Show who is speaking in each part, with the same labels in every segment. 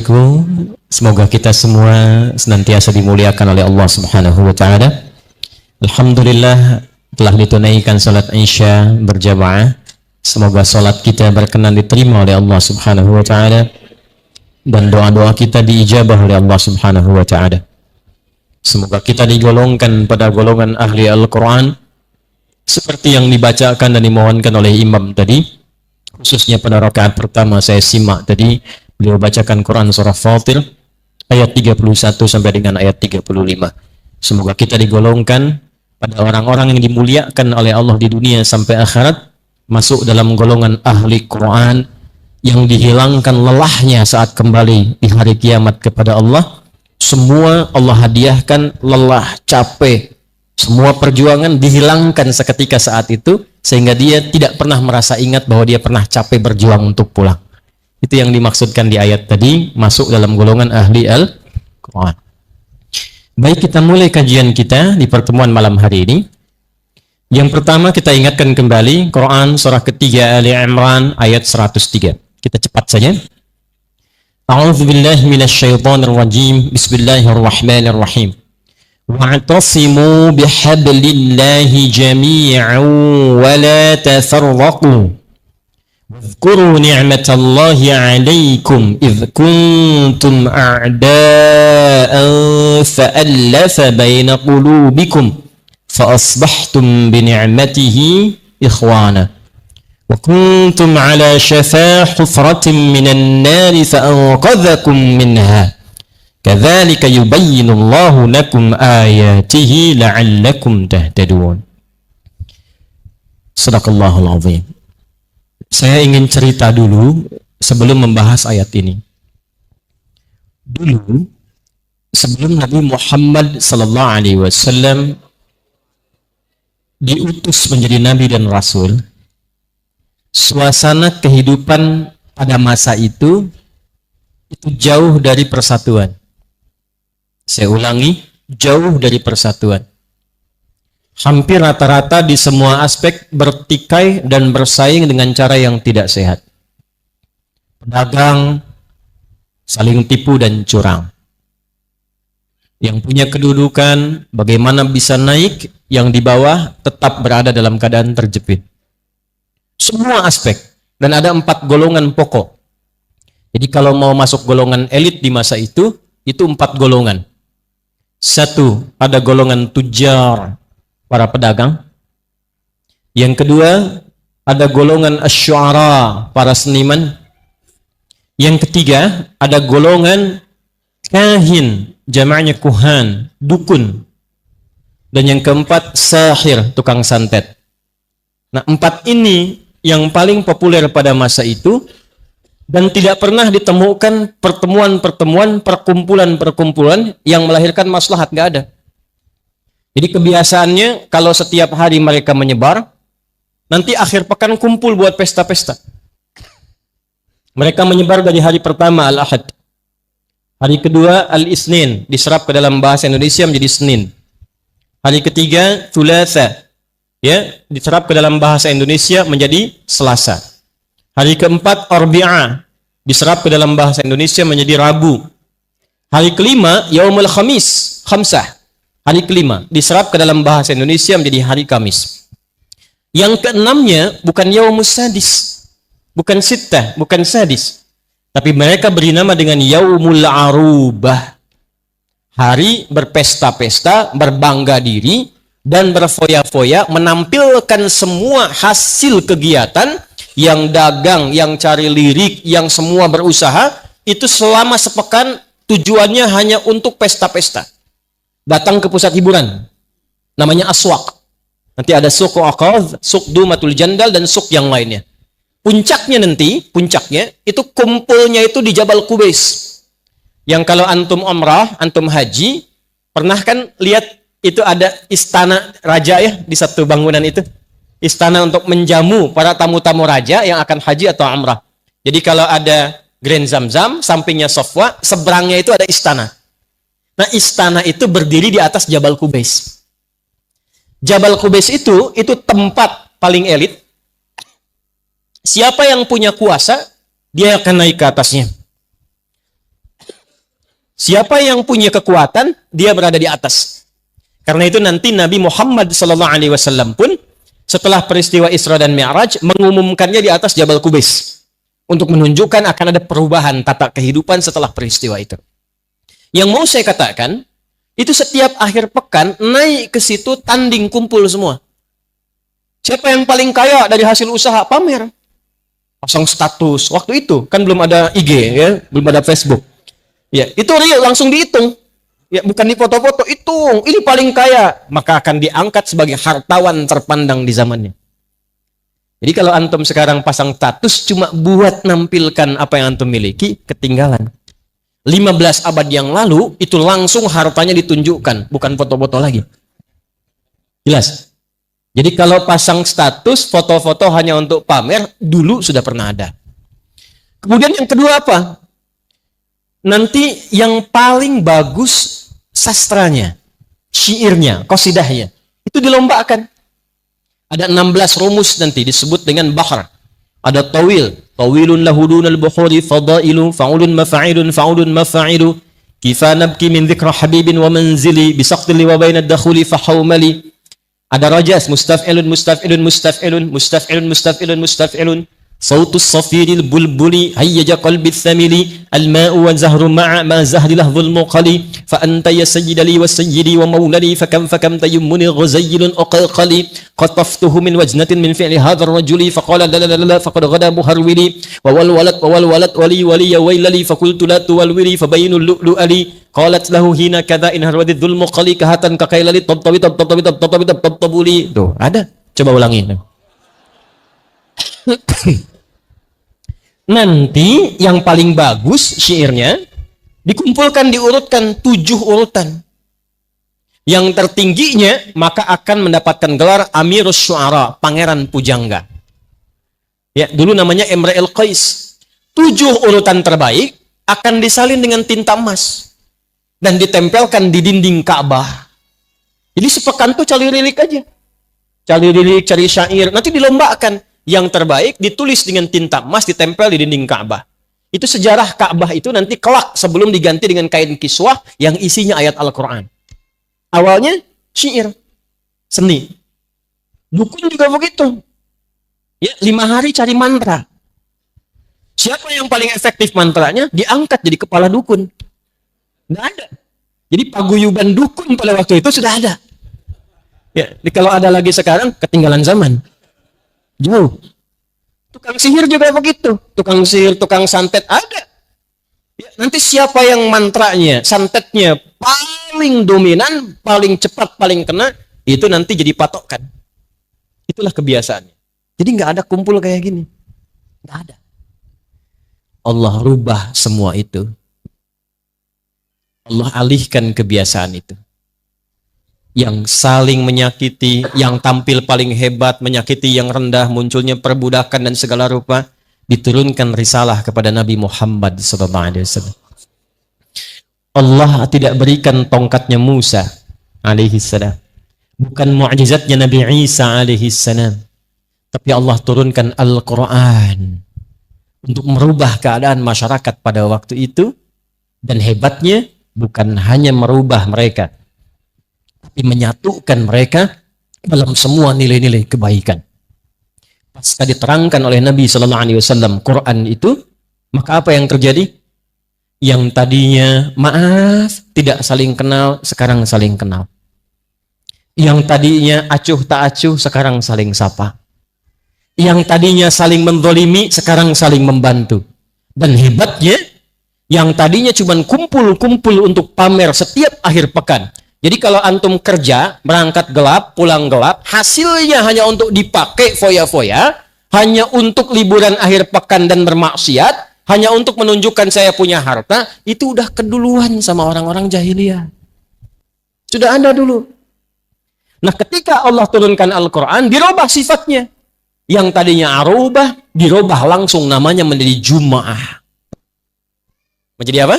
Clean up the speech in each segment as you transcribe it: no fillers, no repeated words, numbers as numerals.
Speaker 1: saudaraku, semoga kita semua senantiasa dimuliakan oleh Allah Subhanahu wa taala. Alhamdulillah telah ditunaikan salat Isya berjamaah. Semoga salat kita berkenan diterima oleh Allah Subhanahu wa taala dan doa-doa kita diijabah oleh Allah Subhanahu wa taala. Semoga kita digolongkan pada golongan ahli Al-Qur'an seperti yang dibacakan dan dimohonkan oleh imam tadi, khususnya pada rakaat pertama saya simak tadi beliau bacakan Quran surah Fatir ayat 31 sampai dengan ayat 35. Semoga kita digolongkan pada orang-orang yang dimuliakan oleh Allah di dunia sampai akhirat, masuk dalam golongan ahli Quran yang dihilangkan lelahnya saat kembali di hari kiamat kepada Allah. Semua Allah hadiahkan lelah, capek, semua perjuangan dihilangkan seketika saat itu, sehingga dia tidak pernah merasa ingat bahwa dia pernah capek berjuang untuk pulang. Itu yang dimaksudkan di ayat tadi, masuk dalam golongan ahli Al-Quran. Baik, kita mulai kajian kita di pertemuan malam hari ini. Yang pertama kita ingatkan kembali Quran surah ketiga Ali Imran ayat 103. Kita cepat saja. A'udzubillahi minasyaitonirrajim. Bismillahirrahmanirrahim. Wa'tasimu bihablillahi jami'an wa la tafarraqu. واذكروا نعمة الله عليكم إذ كنتم أعداء فألف بين قلوبكم فأصبحتم بنعمته إخوانا وكنتم على شفا حفرة من النار فأنقذكم منها كذلك يبين الله لكم آياته لعلكم تهتدون. صدق الله العظيم. Saya ingin cerita dulu sebelum membahas ayat ini. Dulu sebelum Nabi Muhammad sallallahu alaihi wasallam diutus menjadi nabi dan rasul, suasana kehidupan pada masa itu jauh dari persatuan. Saya ulangi, jauh dari persatuan. Hampir rata-rata di semua aspek bertikai dan bersaing dengan cara yang tidak sehat. Pedagang saling tipu dan curang. Yang punya kedudukan bagaimana bisa naik, yang di bawah tetap berada dalam keadaan terjepit. Semua aspek. Dan ada 4 golongan pokok. Jadi kalau mau masuk golongan elit di masa itu 4 golongan. 1, ada golongan tujar, para pedagang. Yang kedua, ada golongan asy'ara, para seniman. Yang ketiga, ada golongan kahin, jamaknya kuhan, dukun. Dan yang keempat, sahir, tukang santet. Nah, 4 ini yang paling populer pada masa itu, dan tidak pernah ditemukan pertemuan-pertemuan, perkumpulan-perkumpulan yang melahirkan maslahat, nggak ada. Jadi kebiasaannya kalau setiap hari mereka menyebar, nanti akhir pekan kumpul buat pesta-pesta. Mereka menyebar dari hari pertama Al-Ahad. Hari kedua Al-Isnin, diserap ke dalam bahasa Indonesia menjadi Senin. Hari ketiga Thulatha, ya, diserap ke dalam bahasa Indonesia menjadi Selasa. Hari keempat Arbi'ah, diserap ke dalam bahasa Indonesia menjadi Rabu. Hari kelima Yaumul Khamis, Khamsah. Hari kelima diserap ke dalam bahasa Indonesia menjadi hari Kamis. Yang keenamnya bukan Yaumus Sadis, bukan Sittah, bukan Sadis, tapi mereka beri nama dengan Yaumul Arubah. Hari berpesta-pesta, berbangga diri dan berfoya-foya, menampilkan semua hasil kegiatan yang dagang, yang cari lirik, yang semua berusaha itu selama sepekan, tujuannya hanya untuk pesta-pesta. Datang ke pusat hiburan, namanya aswaq. Nanti ada suq Aqadh, suq Dumatul Jandal, dan suq yang lainnya. Puncaknya itu kumpulnya itu di Jabal Qubais. Yang kalau antum umrah, antum haji, pernah kan lihat itu ada istana raja ya di satu bangunan itu. Istana untuk menjamu para tamu-tamu raja yang akan haji atau umrah. Jadi kalau ada Grand Zamzam, sampingnya Sofwa, seberangnya itu ada istana. Nah, istana itu berdiri di atas Jabal Qubais. Jabal Qubais itu tempat paling elit. Siapa yang punya kuasa, dia akan naik ke atasnya. Siapa yang punya kekuatan, dia berada di atas. Karena itu nanti Nabi Muhammad SAW pun setelah peristiwa Isra dan Mi'raj mengumumkannya di atas Jabal Qubais untuk menunjukkan akan ada perubahan tata kehidupan setelah peristiwa itu. Yang mau saya katakan, itu setiap akhir pekan naik ke situ tanding kumpul semua. Siapa yang paling kaya dari hasil usaha, pamer. Pasang status. Waktu itu kan belum ada IG ya, belum ada Facebook. Ya, itu real langsung dihitung. Ya, bukan di foto-foto, hitung. Ini paling kaya, maka akan diangkat sebagai hartawan terpandang di zamannya. Jadi kalau antum sekarang pasang status cuma buat nampilkan apa yang antum miliki, ketinggalan. 15 abad yang lalu itu langsung hartanya ditunjukkan, bukan foto-foto lagi. Jelas? Jadi kalau pasang status, foto-foto hanya untuk pamer, dulu sudah pernah ada. Kemudian yang kedua apa? Nanti yang paling bagus sastranya, syairnya, qasidahnya, itu dilombakan. Ada 16 rumus nanti disebut dengan bahar. Ada tawil, tawilun lahudunal bukhuri fadailu, fa'ulun mafa'ilun, fa'ulun mafa'ilu, kifa nabki min dhikra habibin wa manzili, bisaqtili wa bainad dakhuli fahawmali. Ada rajas, mustaf'ilun, mustaf'ilun, mustaf'ilun, mustaf'ilun, mustaf'ilun, mustaf'ilun. Sautus safiril bulbuli hayyaja qalbi thamili al-ma'u wa zahru ma'a ma zahri lahzul muqali fa anta ya sayyidali wa sayyidi wa maulali fakam tayammuni ghazaylun uqaqali qataftuhu min wajnatin min fi'li hadha ar-rajuli faqala la la la faqad ghada muharwili wa wal walad wali wali ya waylali faqultu la tuwalwili fabainul lu'lu'ali qalat lahu hina kadha in harwadi dhul muqali kahatan kakailali tabtabuli. Tuh ada, coba ulangi. Nanti yang paling bagus syairnya dikumpulkan, diurutkan 7 urutan. Yang tertingginya maka akan mendapatkan gelar Amirus Syu'ara, Pangeran Pujangga. Ya, dulu namanya Imra al-Qais. 7 urutan terbaik akan disalin dengan tinta emas dan ditempelkan di dinding Ka'bah. Jadi sepekan tuh cari lirik aja. Cari lirik, cari syair, nanti dilombakan. Yang terbaik ditulis dengan tinta emas, ditempel di dinding Ka'bah. Itu sejarah Ka'bah itu nanti kelak sebelum diganti dengan kain kiswah yang isinya ayat Al-Quran. Awalnya syair, seni. Dukun juga begitu. Ya, 5 hari cari mantra. Siapa yang paling efektif mantranya, diangkat jadi kepala dukun. Nggak ada. Jadi paguyuban dukun pada waktu itu sudah ada. Ya, kalau ada lagi sekarang, ketinggalan zaman. Jauh. Tukang sihir juga begitu. Tukang sihir, tukang santet ada. Ya, nanti siapa yang mantranya, santetnya paling dominan, paling cepat, paling kena, itu nanti jadi patokan. Itulah kebiasaannya. Jadi nggak ada kumpul kayak gini. Nggak ada. Allah rubah semua itu. Allah alihkan kebiasaan itu. Yang saling menyakiti, yang tampil paling hebat, menyakiti yang rendah, munculnya perbudakan dan segala rupa, diturunkan risalah kepada Nabi Muhammad SAW. Allah tidak berikan tongkatnya Musa alaihissalam, bukan mu'jizatnya Nabi Isa alaihissalam, tapi Allah turunkan Al-Quran untuk merubah keadaan masyarakat pada waktu itu. Dan hebatnya bukan hanya merubah mereka, tapi menyatukan mereka dalam semua nilai-nilai kebaikan. Pasca diterangkan oleh Nabi SAW Quran itu, maka apa yang terjadi? Yang tadinya maaf, tidak saling kenal, sekarang saling kenal. Yang tadinya acuh tak acuh, sekarang saling sapa. Yang tadinya saling menzalimi, sekarang saling membantu. Dan hebatnya, yang tadinya cuma kumpul-kumpul untuk pamer setiap akhir pekan. Jadi kalau antum kerja, berangkat gelap, pulang gelap, hasilnya hanya untuk dipakai foya-foya, hanya untuk liburan akhir pekan dan bermaksiat, hanya untuk menunjukkan saya punya harta, itu udah keduluan sama orang-orang jahiliyah. Sudah ada dulu. Nah, ketika Allah turunkan Al-Quran, dirubah sifatnya. Yang tadinya arubah, dirubah langsung namanya menjadi Jum'ah. Menjadi apa?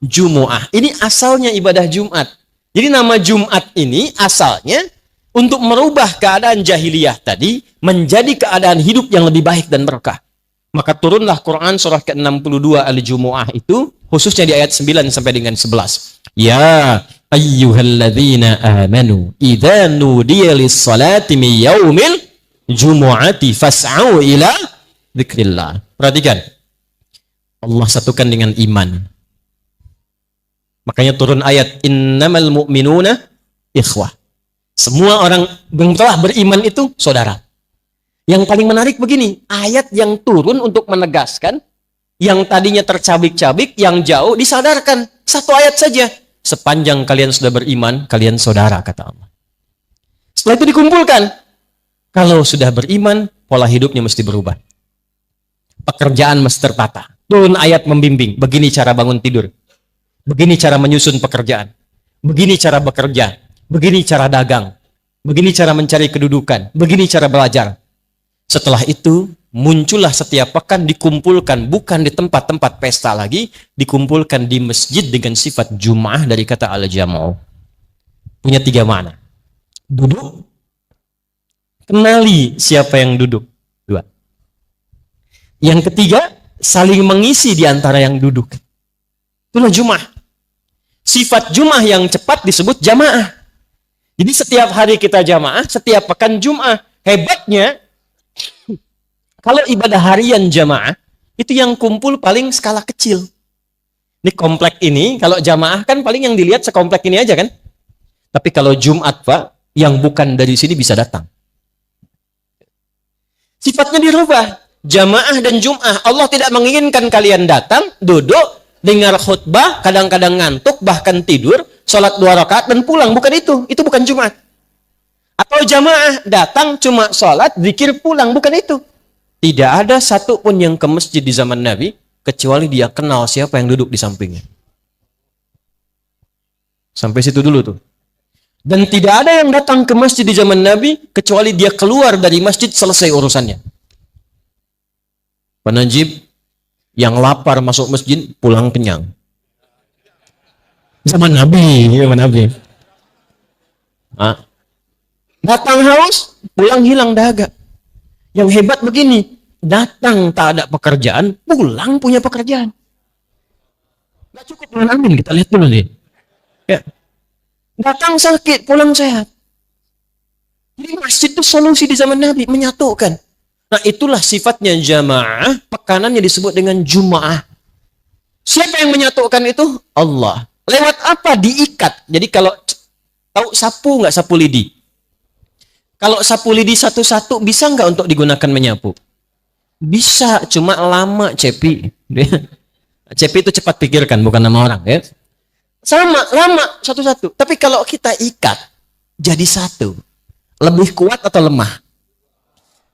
Speaker 1: Jumu'ah. Ini asalnya ibadah Jumat. Jadi nama Jumat ini asalnya untuk merubah keadaan jahiliyah tadi menjadi keadaan hidup yang lebih baik dan berkah. Maka turunlah Quran surah ke-62 Al-Jumu'ah itu khususnya di ayat 9 sampai dengan 11. Ya ayyuhalladzina amanu idza nudiya lis-salati min yaumil jumu'ati fas'au ila dzikrillah. Perhatikan. Allah satukan dengan iman. Makanya turun ayat innamal mu'minuna ikhwah. Semua orang yang telah beriman itu saudara. Yang paling menarik begini, ayat yang turun untuk menegaskan yang tadinya tercabik-cabik, yang jauh disadarkan. Satu ayat saja. Sepanjang kalian sudah beriman, kalian saudara, kata Allah. Setelah itu dikumpulkan. Kalau sudah beriman, pola hidupnya mesti berubah. Pekerjaan mesti tertata. Turun ayat membimbing. Begini cara bangun tidur. Begini cara menyusun pekerjaan. Begini cara bekerja. Begini cara dagang. Begini cara mencari kedudukan. Begini cara belajar. Setelah itu, muncullah setiap pekan dikumpulkan. Bukan di tempat-tempat pesta lagi. Dikumpulkan di masjid dengan sifat Jum'ah dari kata al-jam'u. Punya 3 makna. Duduk. Kenali siapa yang duduk. 2. Yang ketiga, saling mengisi di antara yang duduk. Itulah Jum'ah. Sifat Jum'ah yang cepat disebut jamaah. Jadi setiap hari kita jamaah, setiap pekan Jum'ah. Hebatnya, kalau ibadah harian jamaah, itu yang kumpul paling skala kecil. Ini komplek ini, kalau jamaah kan paling yang dilihat sekomplek ini aja kan. Tapi kalau Jumat, Pak, yang bukan dari sini bisa datang. Sifatnya dirubah. Jamaah dan Jum'ah. Allah tidak menginginkan kalian datang, duduk, dengar khutbah, kadang-kadang ngantuk, bahkan tidur, sholat 2 rakaat dan pulang. Bukan itu. Itu bukan Jumat. Atau jamaah, datang cuma sholat, zikir, pulang. Bukan itu. Tidak ada satu pun yang ke masjid di zaman Nabi, kecuali dia kenal siapa yang duduk di sampingnya. Sampai situ dulu tuh. Dan tidak ada yang datang ke masjid di zaman Nabi, kecuali dia keluar dari masjid selesai urusannya. Pak Najib, yang lapar masuk masjid, pulang kenyang. Zaman Nabi. Datang haus, pulang hilang dahaga. Yang hebat begini, datang tak ada pekerjaan, pulang punya pekerjaan. Nggak cukup dengan amin, kita lihat dulu nih. Ya. Datang sakit, pulang sehat. Jadi masjid itu solusi di zaman Nabi, menyatukan. Nah itulah sifatnya jamaah, pekanannya disebut dengan Jum'ah. Siapa yang menyatukan itu? Allah. Lewat apa? Diikat. Jadi kalau tahu sapu nggak, sapu lidi? Kalau sapu lidi satu-satu bisa nggak untuk digunakan menyapu? Bisa, cuma lama, Cepi. Cepi itu cepat pikirkan, bukan nama orang. Ya. Sama, lama, satu-satu. Tapi kalau kita ikat, jadi satu. Lebih kuat atau lemah?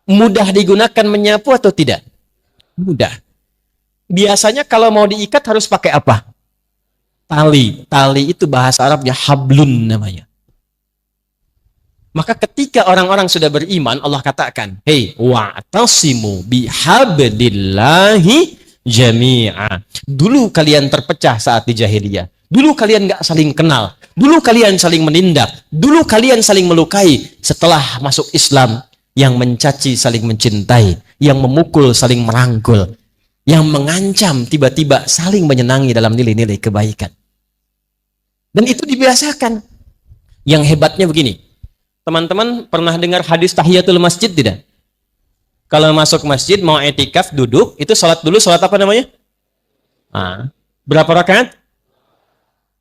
Speaker 1: Mudah digunakan menyapu atau tidak? Mudah. Biasanya kalau mau diikat harus pakai apa? Tali. Tali itu bahasa Arabnya hablun namanya. Maka ketika orang-orang sudah beriman, Allah katakan, hei, wa'tasimu bihablillahi jami'a. Dulu kalian terpecah saat di jahiliyah. Dulu kalian nggak saling kenal. Dulu kalian saling menindak. Dulu kalian saling melukai. Setelah masuk Islam, yang mencaci saling mencintai, yang memukul saling merangkul, yang mengancam tiba-tiba saling menyenangi dalam nilai-nilai kebaikan. Dan itu dibiasakan. Yang hebatnya begini, teman-teman pernah dengar hadis tahiyatul masjid tidak? Kalau masuk masjid mau etikaf duduk, itu sholat dulu, sholat apa namanya? Berapa rakaat?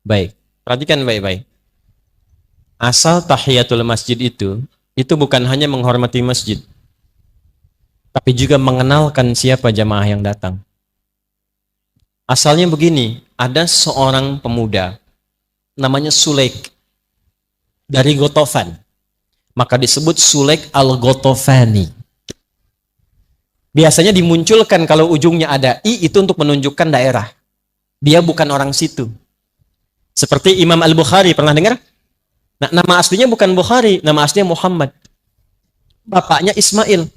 Speaker 1: Baik, perhatikan baik-baik. Asal tahiyatul masjid itu bukan hanya menghormati masjid, tapi juga mengenalkan siapa jamaah yang datang. Asalnya begini, ada seorang pemuda, namanya Sulaik, dari Gotofan. Maka disebut Sulaik al-Gotofani. Biasanya dimunculkan kalau ujungnya ada I, itu untuk menunjukkan daerah. Dia bukan orang situ. Seperti Imam Al-Bukhari, pernah dengar? Nah, nama aslinya bukan Bukhari, nama aslinya Muhammad. Bapaknya Ismail,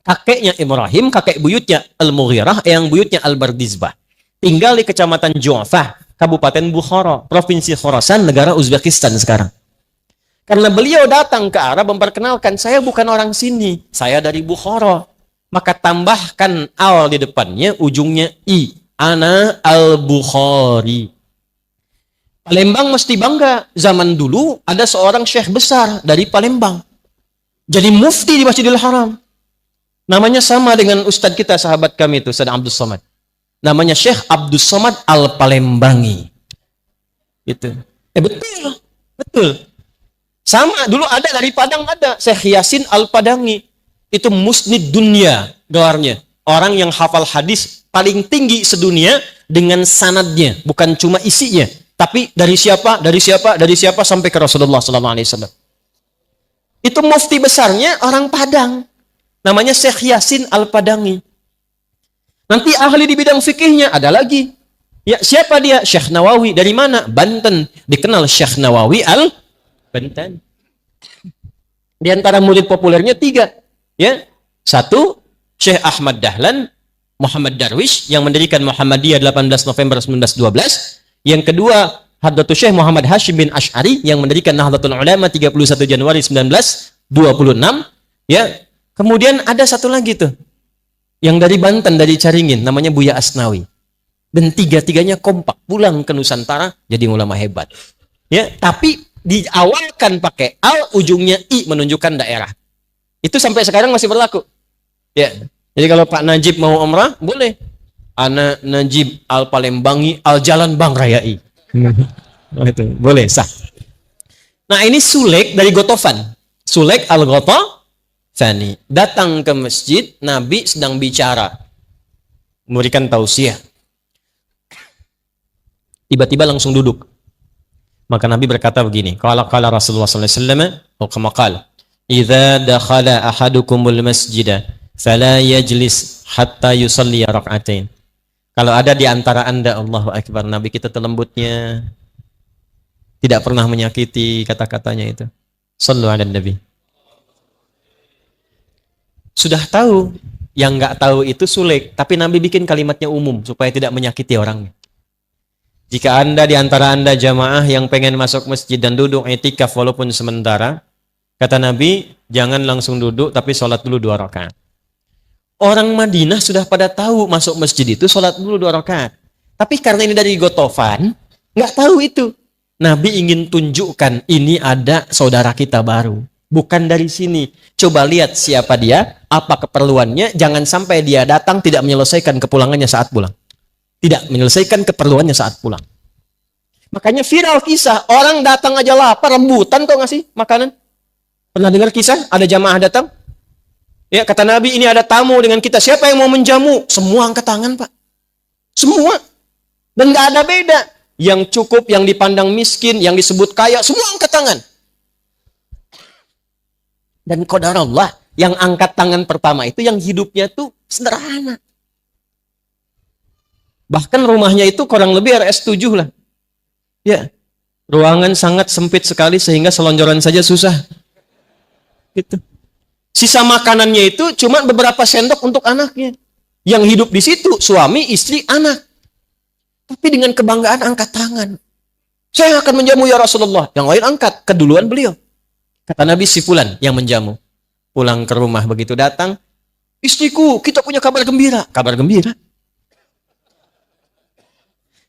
Speaker 1: kakeknya Ibrahim, kakek buyutnya Al-Mughirah, yang buyutnya Al-Bardizbah. Tinggal di Kecamatan Ju'afah, Kabupaten Bukhara, Provinsi Khorasan, negara Uzbekistan sekarang. Karena beliau datang ke Arab memperkenalkan, saya bukan orang sini, saya dari Bukhara. Maka tambahkan al di depannya, ujungnya I, Ana Al-Bukhari. Palembang mesti bangga. Zaman dulu ada seorang syekh besar dari Palembang. Jadi mufti di Masjidil Haram. Namanya sama dengan ustadz kita, sahabat kami itu, Ustadz Abdul Somad. Namanya Syekh Abdul Somad Al-Palembangi. Gitu. Betul. Betul. Sama, dulu ada dari Padang ada. Syekh Yasin Al-Padangi. Itu musnid dunia gelarnya. Orang yang hafal hadis paling tinggi sedunia dengan sanadnya. Bukan cuma isinya. Tapi dari siapa, sampai ke Rasulullah SAW. Itu mufti besarnya orang Padang. Namanya Syekh Yasin Al-Padangi. Nanti ahli di bidang fikihnya ada lagi. Ya, siapa dia? Syekh Nawawi. Dari mana? Banten. Dikenal Syekh Nawawi Al-Banten. Di antara murid populernya 3. Ya. 1, Syekh Ahmad Dahlan, Muhammad Darwish yang mendirikan Muhammadiyah 18 November 1912. Yang kedua, Hadratus Syekh Muhammad Hashim bin Ash'ari yang mendirikan Nahdlatul Ulama 31 Januari 1926. Ya. Kemudian ada satu lagi tuh. Yang dari Banten, dari Caringin, namanya Buya Asnawi. Dan 3-tiganya kompak pulang ke Nusantara jadi ulama hebat. Ya, tapi diawalkan pakai al, ujungnya i menunjukkan daerah. Itu sampai sekarang masih berlaku. Ya. Jadi kalau Pak Najib mau umrah, boleh. Ana Najib Al-Palembangi Al-Jalan Bang Rayai. Itu boleh, sah. Nah, ini Sulek dari Gotofan. Sulek Al-Gotofani datang ke masjid, Nabi sedang bicara, memberikan tausiah. Tiba-tiba langsung duduk. Maka Nabi berkata begini, qala Rasulullah sallallahu alaihi wasallam, atau kama qala, "Idza dakhala ahadukumul masjida fala yajlis hatta yusalli rak'atain." Kalau ada di antara Anda, Allahu Akbar, Nabi kita terlembutnya, tidak pernah menyakiti kata-katanya itu. Sallu ala Nabi. Sudah tahu, yang nggak tahu itu sulit, tapi Nabi bikin kalimatnya umum supaya tidak menyakiti orangnya. Jika Anda di antara Anda jamaah yang pengen masuk masjid dan duduk i'tikaf walaupun sementara, kata Nabi, jangan langsung duduk tapi sholat dulu 2 rakaat. Orang Madinah sudah pada tahu masuk masjid itu sholat dulu 2 rakaat. Tapi karena ini dari Gotofan, nggak tahu itu. Nabi ingin tunjukkan ini ada saudara kita baru. Bukan dari sini. Coba lihat siapa dia, apa keperluannya. Jangan sampai dia datang tidak menyelesaikan kepulangannya saat pulang. Tidak menyelesaikan keperluannya saat pulang. Makanya viral kisah, orang datang aja lapar, rebutan kok ngasih makanan. Pernah dengar kisah, ada jamaah datang? Ya, kata Nabi, ini ada tamu dengan kita. Siapa yang mau menjamu? Semua angkat tangan, Pak. Semua. Dan nggak ada beda. Yang cukup, yang dipandang miskin, yang disebut kaya, semua angkat tangan. Dan qadarullah, yang angkat tangan pertama itu yang hidupnya tuh sederhana. Bahkan rumahnya itu kurang lebih RS7 lah. Ya. Ruangan sangat sempit sekali sehingga selonjoran saja susah. Gitu. Sisa makanannya itu cuma beberapa sendok untuk anaknya. Yang hidup di situ suami, istri, anak. Tapi dengan kebanggaan angkat tangan. Saya akan menjamu ya Rasulullah. Yang lain angkat, keduluan beliau. Kata Nabi, si fulan yang menjamu. Pulang ke rumah begitu datang, istriku, kita punya kabar gembira. Kabar gembira.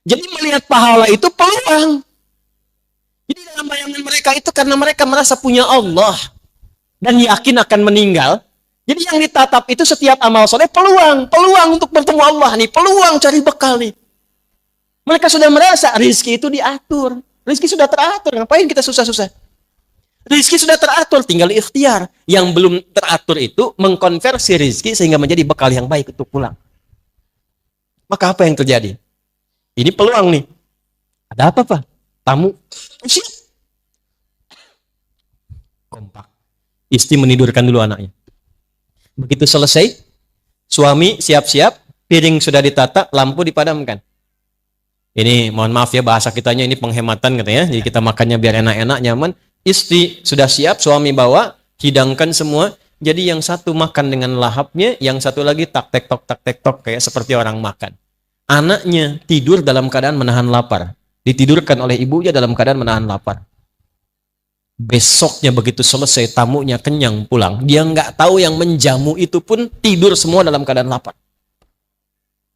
Speaker 1: Jadi melihat pahala itu peluang. Jadi dalam bayangan mereka itu karena mereka merasa punya Allah. Dan yakin akan meninggal. Jadi yang ditatap itu setiap amal soleh peluang untuk bertemu Allah nih, peluang cari bekal nih. Mereka sudah merasa rezeki itu diatur, rezeki sudah teratur, ngapain kita susah-susah? Rezeki sudah teratur, tinggal ikhtiar. Yang belum teratur itu mengkonversi rezeki sehingga menjadi bekal yang baik untuk pulang. Maka apa yang terjadi? Ini peluang nih. Ada apa Pak? Tamu. Siap. Kompak. Istri menidurkan dulu anaknya. Begitu selesai, suami siap-siap, piring sudah ditata, lampu dipadamkan. Ini mohon maaf ya bahasa kitanya ini penghematan katanya. Jadi kita makannya biar enak-enak, nyaman. Istri sudah siap, suami bawa, hidangkan semua. Jadi yang satu makan dengan lahapnya, yang satu lagi tak tek tok kayak seperti orang makan. Anaknya tidur dalam keadaan menahan lapar. Ditidurkan oleh ibunya dalam keadaan menahan lapar. Besoknya begitu selesai tamunya kenyang pulang, dia nggak tahu yang menjamu itu pun tidur semua dalam keadaan lapar.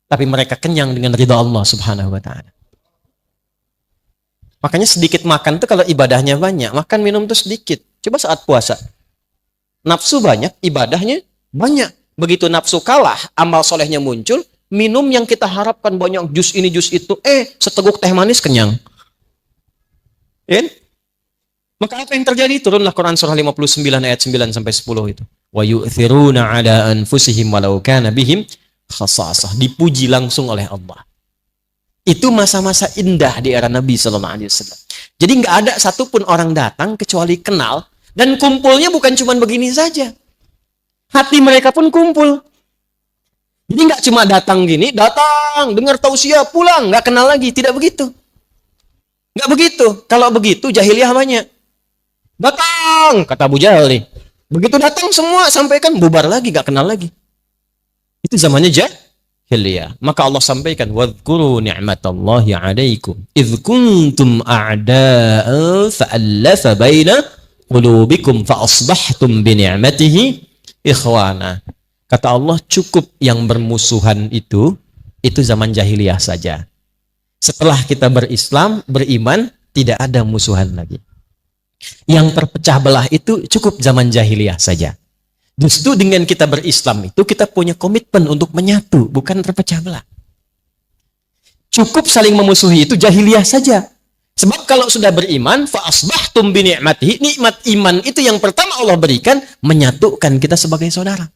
Speaker 1: tapi mereka kenyang dengan ridha Allah Subhanahu wa taala. Makanya sedikit makan tuh kalau ibadahnya banyak, makan minum tuh sedikit. Coba saat puasa. Nafsu banyak, ibadahnya banyak. Begitu nafsu kalah, amal solehnya muncul, minum yang kita harapkan banyak, jus ini, jus itu, seteguk teh manis kenyang. Ya? Maka apa yang terjadi? Turunlah Quran surah 59 ayat 9 sampai 10 itu. Wa yu'thiruna ala anfusihim walau kana bihim khasasah. Dipuji langsung oleh Allah. Itu masa-masa indah di era Nabi sallallahu alaihi wasallam. Jadi nggak ada satupun orang datang kecuali kenal, dan kumpulnya bukan cuma begini saja. Hati mereka pun kumpul. Jadi nggak cuma datang gini, datang, dengar tausiah, pulang, nggak kenal lagi, tidak begitu. Nggak begitu. Kalau begitu jahiliyah banyak. Datang, kata Abu Jahal nih. Begitu datang semua sampaikan, bubar lagi, nggak kenal lagi. Itu zamannya jahiliyah. Maka Allah sampaikan, wadhkuru ni'matallahi 'alaikum idz kuntum a'da'a fa'alafa baina qulubikum fa asbahtum bi ni'matihi ikhwana. Kata Allah, cukup yang bermusuhan itu zaman jahiliyah saja. Setelah kita berislam, beriman, tidak ada musuhan lagi. Yang terpecah belah itu cukup zaman jahiliyah saja. Justru dengan kita berislam itu kita punya komitmen untuk menyatu, bukan terpecah belah. Cukup saling memusuhi itu jahiliyah saja. Sebab kalau sudah beriman, fa asbahtum bi ni'matihi, nikmat iman itu yang pertama Allah berikan, menyatukan kita sebagai saudara.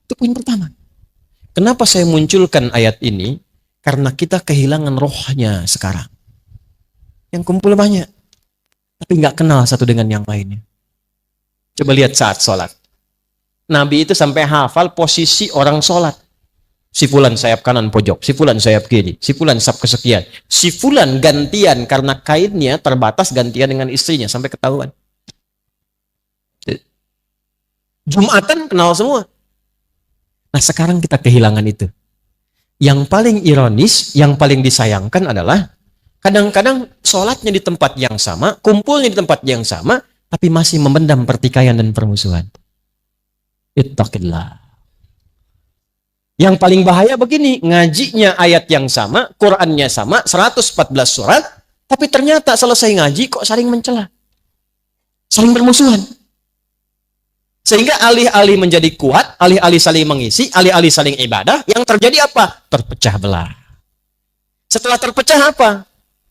Speaker 1: Itu poin pertama. Kenapa saya munculkan ayat ini? Karena kita kehilangan rohnya sekarang. Yang kumpul banyak, tapi nggak kenal satu dengan yang lainnya. Coba lihat saat sholat. Nabi itu sampai hafal posisi orang sholat. Si fulan sayap kanan pojok, si fulan sayap kiri, si fulan saf kesekian, si fulan gantian karena kainnya terbatas gantian dengan istrinya sampai ketahuan. Jumatan kenal semua. Nah sekarang kita kehilangan itu. Yang paling ironis, yang paling disayangkan adalah kadang-kadang sholatnya di tempat yang sama, kumpulnya di tempat yang sama, tapi masih memendam pertikaian dan permusuhan. Ittaqillah. Yang paling bahaya begini, ngajinya ayat yang sama, Qur'annya sama, 114 surat, tapi ternyata selesai ngaji kok saling mencela. Saling bermusuhan. Sehingga alih-alih menjadi kuat, alih-alih saling mengisi, alih-alih saling ibadah, yang terjadi apa? Terpecah belah. Setelah terpecah apa?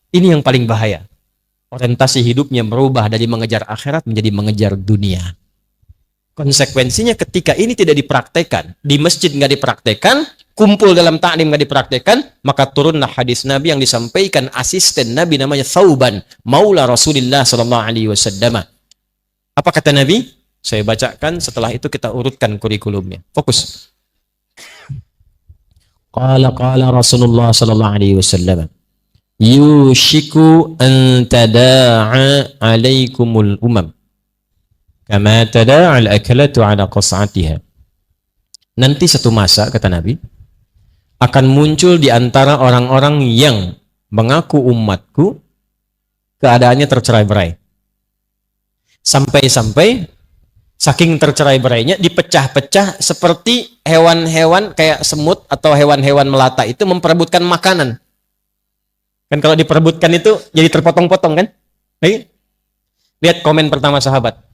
Speaker 1: Ini yang paling bahaya. Orientasi hidupnya berubah dari mengejar akhirat menjadi mengejar dunia. Konsekuensinya ketika ini tidak dipraktekan, di masjid nggak dipraktekan, kumpul dalam ta'lim nggak dipraktekan, maka turunlah hadis Nabi yang disampaikan asisten Nabi namanya Thauban, Maula Rasulullah SAW. Apa kata Nabi? Saya bacakan, setelah itu kita urutkan kurikulumnya. Fokus. Qala Rasulullah sallallahu alaihi wasallam, yushiku an tada'a alaikumul umam kama tada'a al-akalatu ala qas'atiha. Nanti satu masa, kata Nabi, akan muncul di antara orang-orang yang mengaku umatku keadaannya tercerai-berai. Sampai-sampai saking tercerai-berainya dipecah-pecah seperti hewan-hewan kayak semut atau hewan-hewan melata itu memperebutkan makanan. Kan kalau diperebutkan itu jadi terpotong-potong kan? Lihat komen pertama sahabat.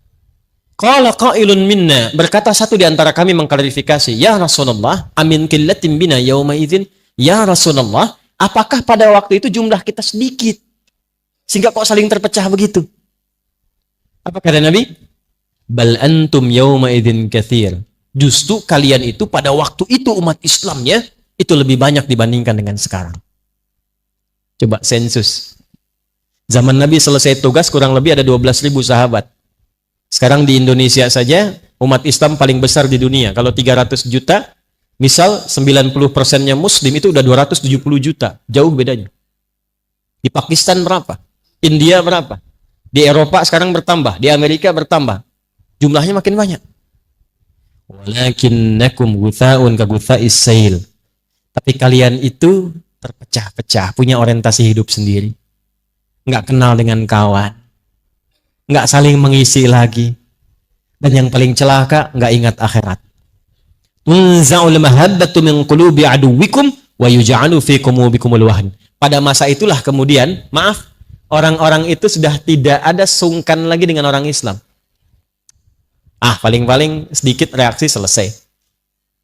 Speaker 1: Qala qailun minna, berkata satu di antara kami mengklarifikasi, ya Rasulullah, amin qillatin bina yauma idzin. Ya Rasulullah, apakah pada waktu itu jumlah kita sedikit sehingga kok saling terpecah begitu? Apa kata Nabi? Bal antum yauma idzin katsir. Justru kalian itu pada waktu itu umat Islamnya itu lebih banyak dibandingkan dengan sekarang. Coba sensus. Zaman Nabi selesai tugas kurang lebih ada 12.000 sahabat. Sekarang di Indonesia saja umat Islam paling besar di dunia. Kalau 300 juta, misal 90%-nya Muslim itu udah 270 juta. Jauh bedanya. Di Pakistan berapa? India berapa? Di Eropa sekarang bertambah, di Amerika bertambah. Jumlahnya makin banyak. Walakinnakum gutha'un ka gutha'is sail. Tapi kalian itu terpecah-pecah, punya orientasi hidup sendiri. Nggak kenal dengan kawan. Nggak saling mengisi lagi. Dan yang paling celaka, nggak ingat akhirat. tunza'ul mahabbatu min qulubi aduwikum wa yuj'alu fi qulubikumul wahn. Pada masa itulah kemudian, maaf, orang-orang itu sudah tidak ada sungkan lagi dengan orang Islam. Paling-paling sedikit reaksi selesai.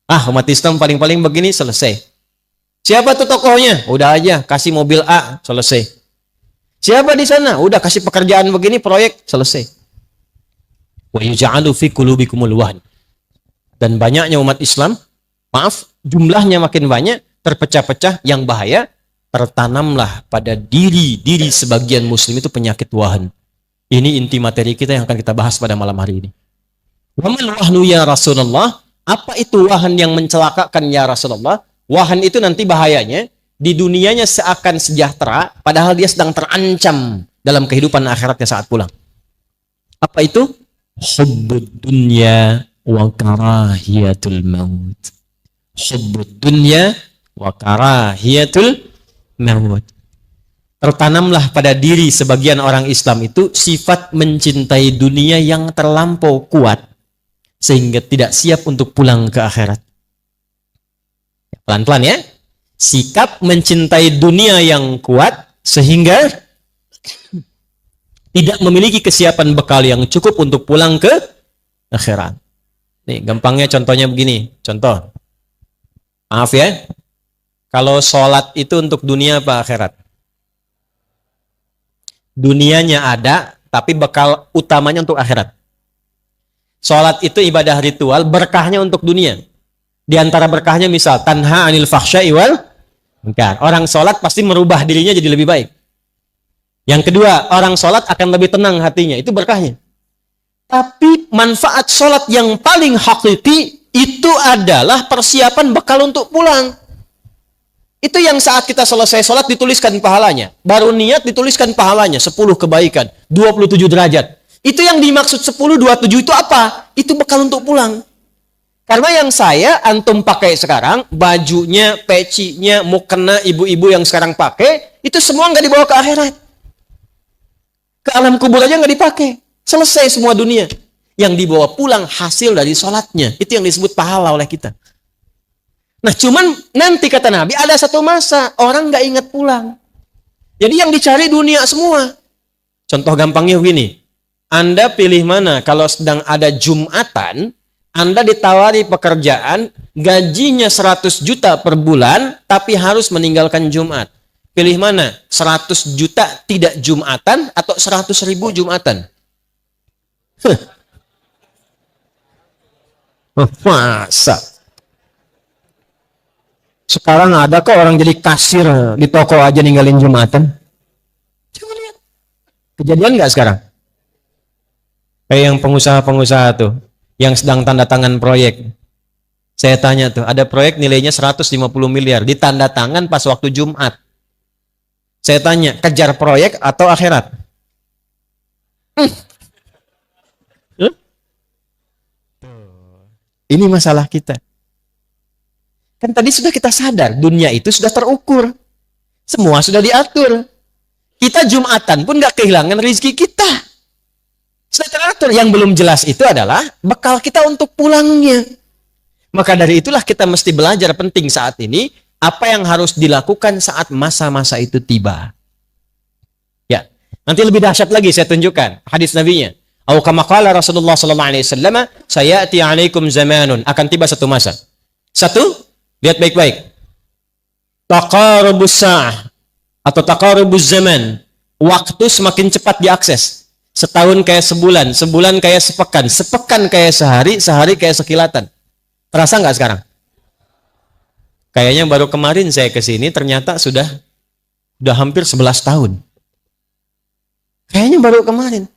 Speaker 1: Umat Islam paling-paling begini selesai. Siapa tuh tokohnya? Udah aja kasih mobil A, selesai. Siapa di sana? Udah kasih pekerjaan begini, proyek, selesai. Wa yuj'alu fi qulubikumul wahn. Dan banyaknya umat Islam, maaf, jumlahnya makin banyak, terpecah-pecah, yang bahaya, tertanamlah pada diri sebagian muslim itu penyakit wahan. Ini inti materi kita yang akan kita bahas pada malam hari ini. Wamal wahnu ya Rasulullah, apa itu wahan yang mencelakakan ya Rasulullah? Wahan itu nanti bahayanya, di dunianya seakan sejahtera, padahal dia sedang terancam dalam kehidupan akhiratnya saat pulang. Apa itu? Hubbud dunya wa karahiyatul maut. Hubbud dunya wa karahiyatul maut. Tertanamlah pada diri sebagian orang Islam itu sifat mencintai dunia yang terlampau kuat sehingga tidak siap untuk pulang ke akhirat. Pelan-pelan ya. Sikap mencintai dunia yang kuat sehingga tidak memiliki kesiapan bekal yang cukup untuk pulang ke akhirat. Nih, gampangnya contohnya begini. Contoh. Maaf ya. Kalau sholat itu untuk dunia apa akhirat? Dunianya ada, tapi bekal utamanya untuk akhirat. Sholat itu ibadah ritual, berkahnya untuk dunia. Di antara berkahnya misal, tanha anil fahsya'i wal munkar. Orang sholat pasti merubah dirinya jadi lebih baik. Yang kedua, orang sholat akan lebih tenang hatinya. Itu berkahnya. Tapi manfaat sholat yang paling hakiki itu adalah persiapan bekal untuk pulang. Itu yang saat kita selesai sholat dituliskan pahalanya. Baru niat dituliskan pahalanya. 10 kebaikan. 27 derajat. Itu yang dimaksud 10, 27 itu apa? Itu bekal untuk pulang. Karena yang antum pakai sekarang, bajunya, pecinya, mukena ibu-ibu yang sekarang pakai, itu semua nggak dibawa ke akhirat. Ke alam kubur aja nggak dipakai. Selesai semua dunia. Yang dibawa pulang hasil dari sholatnya. Itu yang disebut pahala oleh kita. Nah cuman nanti kata Nabi ada satu masa orang nggak ingat pulang. Jadi yang dicari dunia semua. Contoh gampangnya begini. Anda pilih mana kalau sedang ada Jumatan, Anda ditawari pekerjaan, gajinya 100 juta per bulan, tapi harus meninggalkan Jumat. Pilih mana? 100 juta tidak Jumatan atau 100 ribu Jumatan? Masa? Sekarang ada kok orang jadi kasir di toko aja ninggalin Jumatan? Coba lihat. Kejadian nggak sekarang? Kayak yang pengusaha-pengusaha tuh, yang sedang tanda tangan proyek. Saya tanya tuh, ada proyek nilainya 150 miliar, ditanda tangan pas waktu Jumat. Saya tanya, kejar proyek atau akhirat? Ini masalah kita. Kan tadi sudah kita sadar, dunia itu sudah terukur. Semua sudah diatur. Kita Jumatan pun gak kehilangan rezeki kita. Sudah teratur. Yang belum jelas itu adalah bekal kita untuk pulangnya. Maka dari itulah kita mesti belajar penting saat ini, apa yang harus dilakukan saat masa-masa itu tiba. Ya, nanti lebih dahsyat lagi saya tunjukkan hadis nabinya. Au kama qala Rasulullah sallallahu alaihi wasallam, sayati 'alaikum zamanun, akan tiba satu masa. Satu, lihat baik-baik. Taqarubus sa'ah atau taqarubuz zaman. Waktu semakin cepat diakses. Setahun kayak sebulan, sebulan kayak sepekan, sepekan kayak sehari, sehari kayak sekilatan. Terasa nggak sekarang? Kayaknya baru kemarin saya ke sini ternyata sudah hampir 11 tahun. Kayaknya baru kemarin.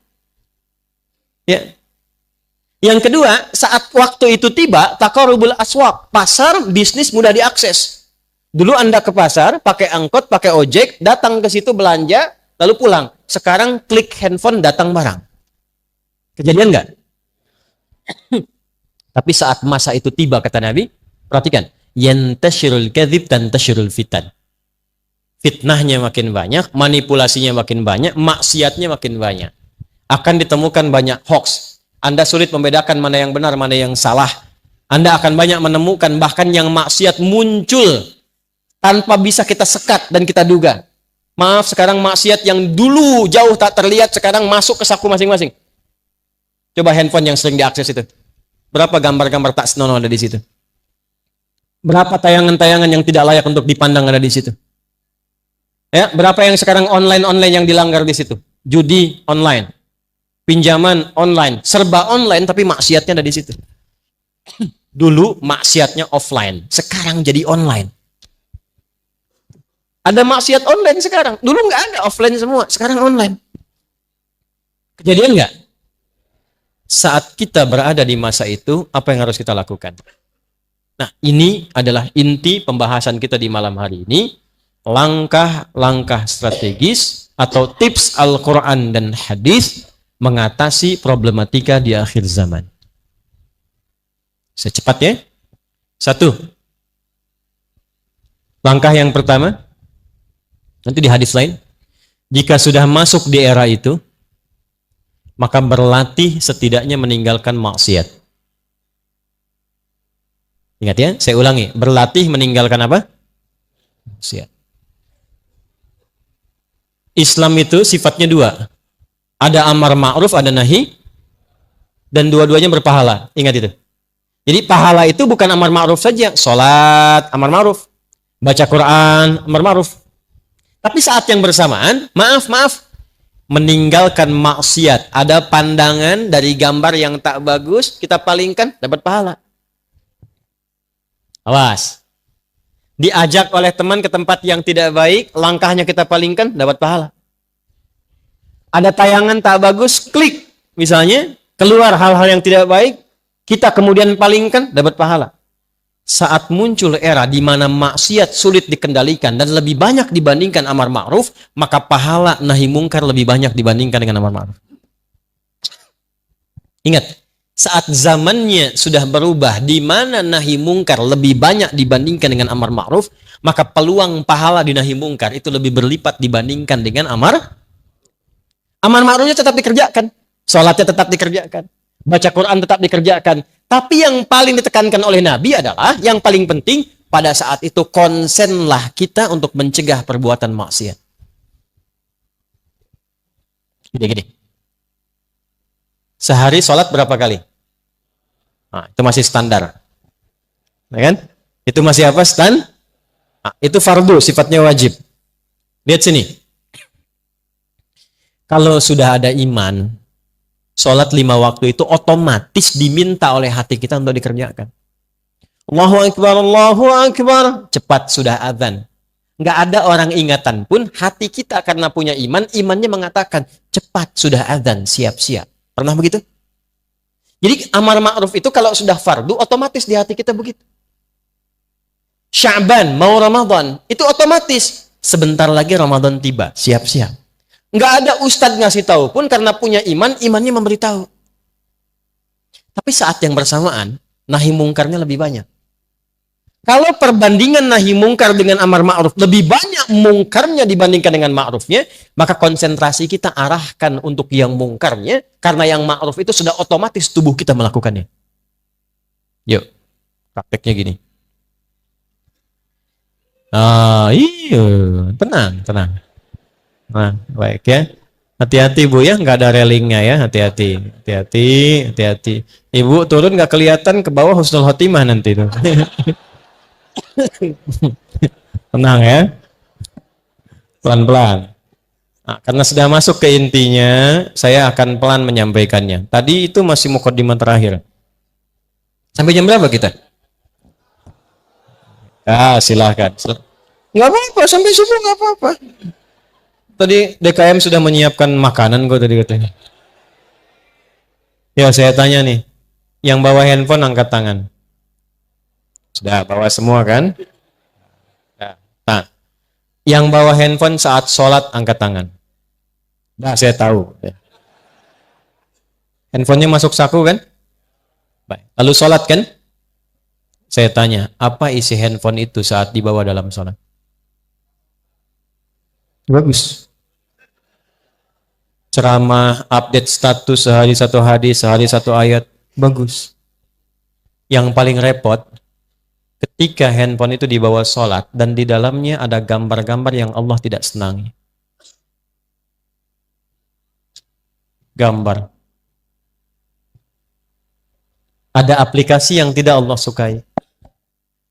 Speaker 1: Ya. Yang kedua, saat waktu itu tiba, taqarubul aswaq, pasar bisnis mudah diakses. Dulu Anda ke pasar, pakai angkot, pakai ojek, datang ke situ belanja, lalu pulang. Sekarang klik handphone, datang barang. Kejadian nggak? Tapi saat masa itu tiba, kata Nabi, perhatikan, yantashirul kadzib dan tashirul fitan. Fitnahnya makin banyak, manipulasinya makin banyak, maksiatnya makin banyak. Akan ditemukan banyak hoax. Anda sulit membedakan mana yang benar, mana yang salah. Anda akan banyak menemukan bahkan yang maksiat muncul tanpa bisa kita sekat dan kita duga. Maaf, sekarang maksiat yang dulu jauh tak terlihat sekarang masuk ke saku masing-masing. Coba handphone yang sering diakses itu. Berapa gambar-gambar tak senonoh ada di situ? Berapa tayangan-tayangan yang tidak layak untuk dipandang ada di situ? Ya, berapa yang sekarang online-online yang dilanggar di situ? Judi online, pinjaman online, serba online tapi maksiatnya ada di situ. Dulu maksiatnya offline, sekarang jadi online. Ada maksiat online sekarang. Dulu nggak ada, offline semua. Sekarang online. Kejadian nggak? Saat kita berada di masa itu, apa yang harus kita lakukan? Nah, ini adalah inti pembahasan kita di malam hari ini. Langkah-langkah strategis atau tips Al-Quran dan hadis mengatasi problematika di akhir zaman. Secepatnya. 1. Langkah yang pertama, nanti di hadis lain, jika sudah masuk di era itu, maka berlatih setidaknya meninggalkan maksiat. Ingat ya, saya ulangi, berlatih meninggalkan apa? Maksiat. Islam itu sifatnya 2. Ada amar ma'ruf, ada nahi, dan dua-duanya berpahala. Ingat itu. Jadi pahala itu bukan amar ma'ruf saja, sholat, amar ma'ruf, baca Quran, amar ma'ruf. Tapi saat yang bersamaan, maaf, meninggalkan maksiat. Ada pandangan dari gambar yang tak bagus, kita palingkan, dapat pahala. Awas. Diajak oleh teman ke tempat yang tidak baik, langkahnya kita palingkan, dapat pahala. Ada tayangan tak bagus, klik. Misalnya, keluar hal-hal yang tidak baik, kita kemudian palingkan, dapat pahala. Saat muncul era di mana maksiat sulit dikendalikan dan lebih banyak dibandingkan amar ma'ruf, maka pahala nahi mungkar lebih banyak dibandingkan dengan amar ma'ruf. Ingat, saat zamannya sudah berubah di mana nahi mungkar lebih banyak dibandingkan dengan amar ma'ruf, maka peluang pahala di nahi mungkar itu lebih berlipat dibandingkan dengan amar ma'rufnya tetap dikerjakan, sholatnya tetap dikerjakan, baca Quran tetap dikerjakan. Tapi yang paling ditekankan oleh Nabi adalah, yang paling penting, pada saat itu konsenlah kita untuk mencegah perbuatan maksiat. Gini. Sehari sholat berapa kali? Nah, itu masih standar. Nah, kan? Itu masih apa? Nah, itu fardu, sifatnya wajib. Lihat sini. Kalau sudah ada iman, sholat 5 waktu itu otomatis diminta oleh hati kita untuk dikerjakan. Allahu Akbar, Allahu Akbar. Cepat sudah azan. Nggak ada orang ingatan pun, hati kita karena punya iman, imannya mengatakan, cepat sudah azan, siap-siap. Pernah begitu? Jadi amar ma'ruf itu kalau sudah fardu, otomatis di hati kita begitu. Sya'ban, mau Ramadan, itu otomatis. Sebentar lagi Ramadan tiba, siap-siap. Nggak ada ustadz ngasih tahu pun, karena punya iman, imannya memberitahu. Tapi saat yang bersamaan, nahi mungkarnya lebih banyak. Kalau perbandingan nahi mungkar dengan amar ma'ruf lebih banyak mungkarnya dibandingkan dengan ma'rufnya, maka konsentrasi kita arahkan untuk yang mungkarnya, karena yang ma'ruf itu sudah otomatis tubuh kita melakukannya. Yuk, prakteknya gini. Iya, tenang. Nah, baik ya. Hati-hati Bu ya, nggak ada railingnya ya, hati-hati. Ibu turun nggak kelihatan ke bawah, husnul khotimah nanti tuh. Tenang ya. Pelan-pelan. Nah, karena sudah masuk ke intinya, saya akan pelan menyampaikannya. Tadi itu masih mukadimah terakhir. Sampai jam berapa kita? Silahkan. Nggak apa-apa, sampai subuh nggak apa-apa. Tadi DKM sudah menyiapkan makanan kok tadi katanya. Ya, saya tanya nih. Yang bawa handphone angkat tangan. Sudah bawa semua kan? Nah, yang bawa handphone saat sholat angkat tangan. Nah, saya tahu. Handphonenya masuk saku kan? Baik. Lalu sholat kan? Saya tanya, apa isi handphone itu saat dibawa dalam sholat? Bagus. Ceramah, update status sehari 1 hadis, sehari 1 ayat. Bagus. Yang paling repot, ketika handphone itu dibawa sholat dan di dalamnya ada gambar-gambar yang Allah tidak senangi. Gambar. Ada aplikasi yang tidak Allah sukai.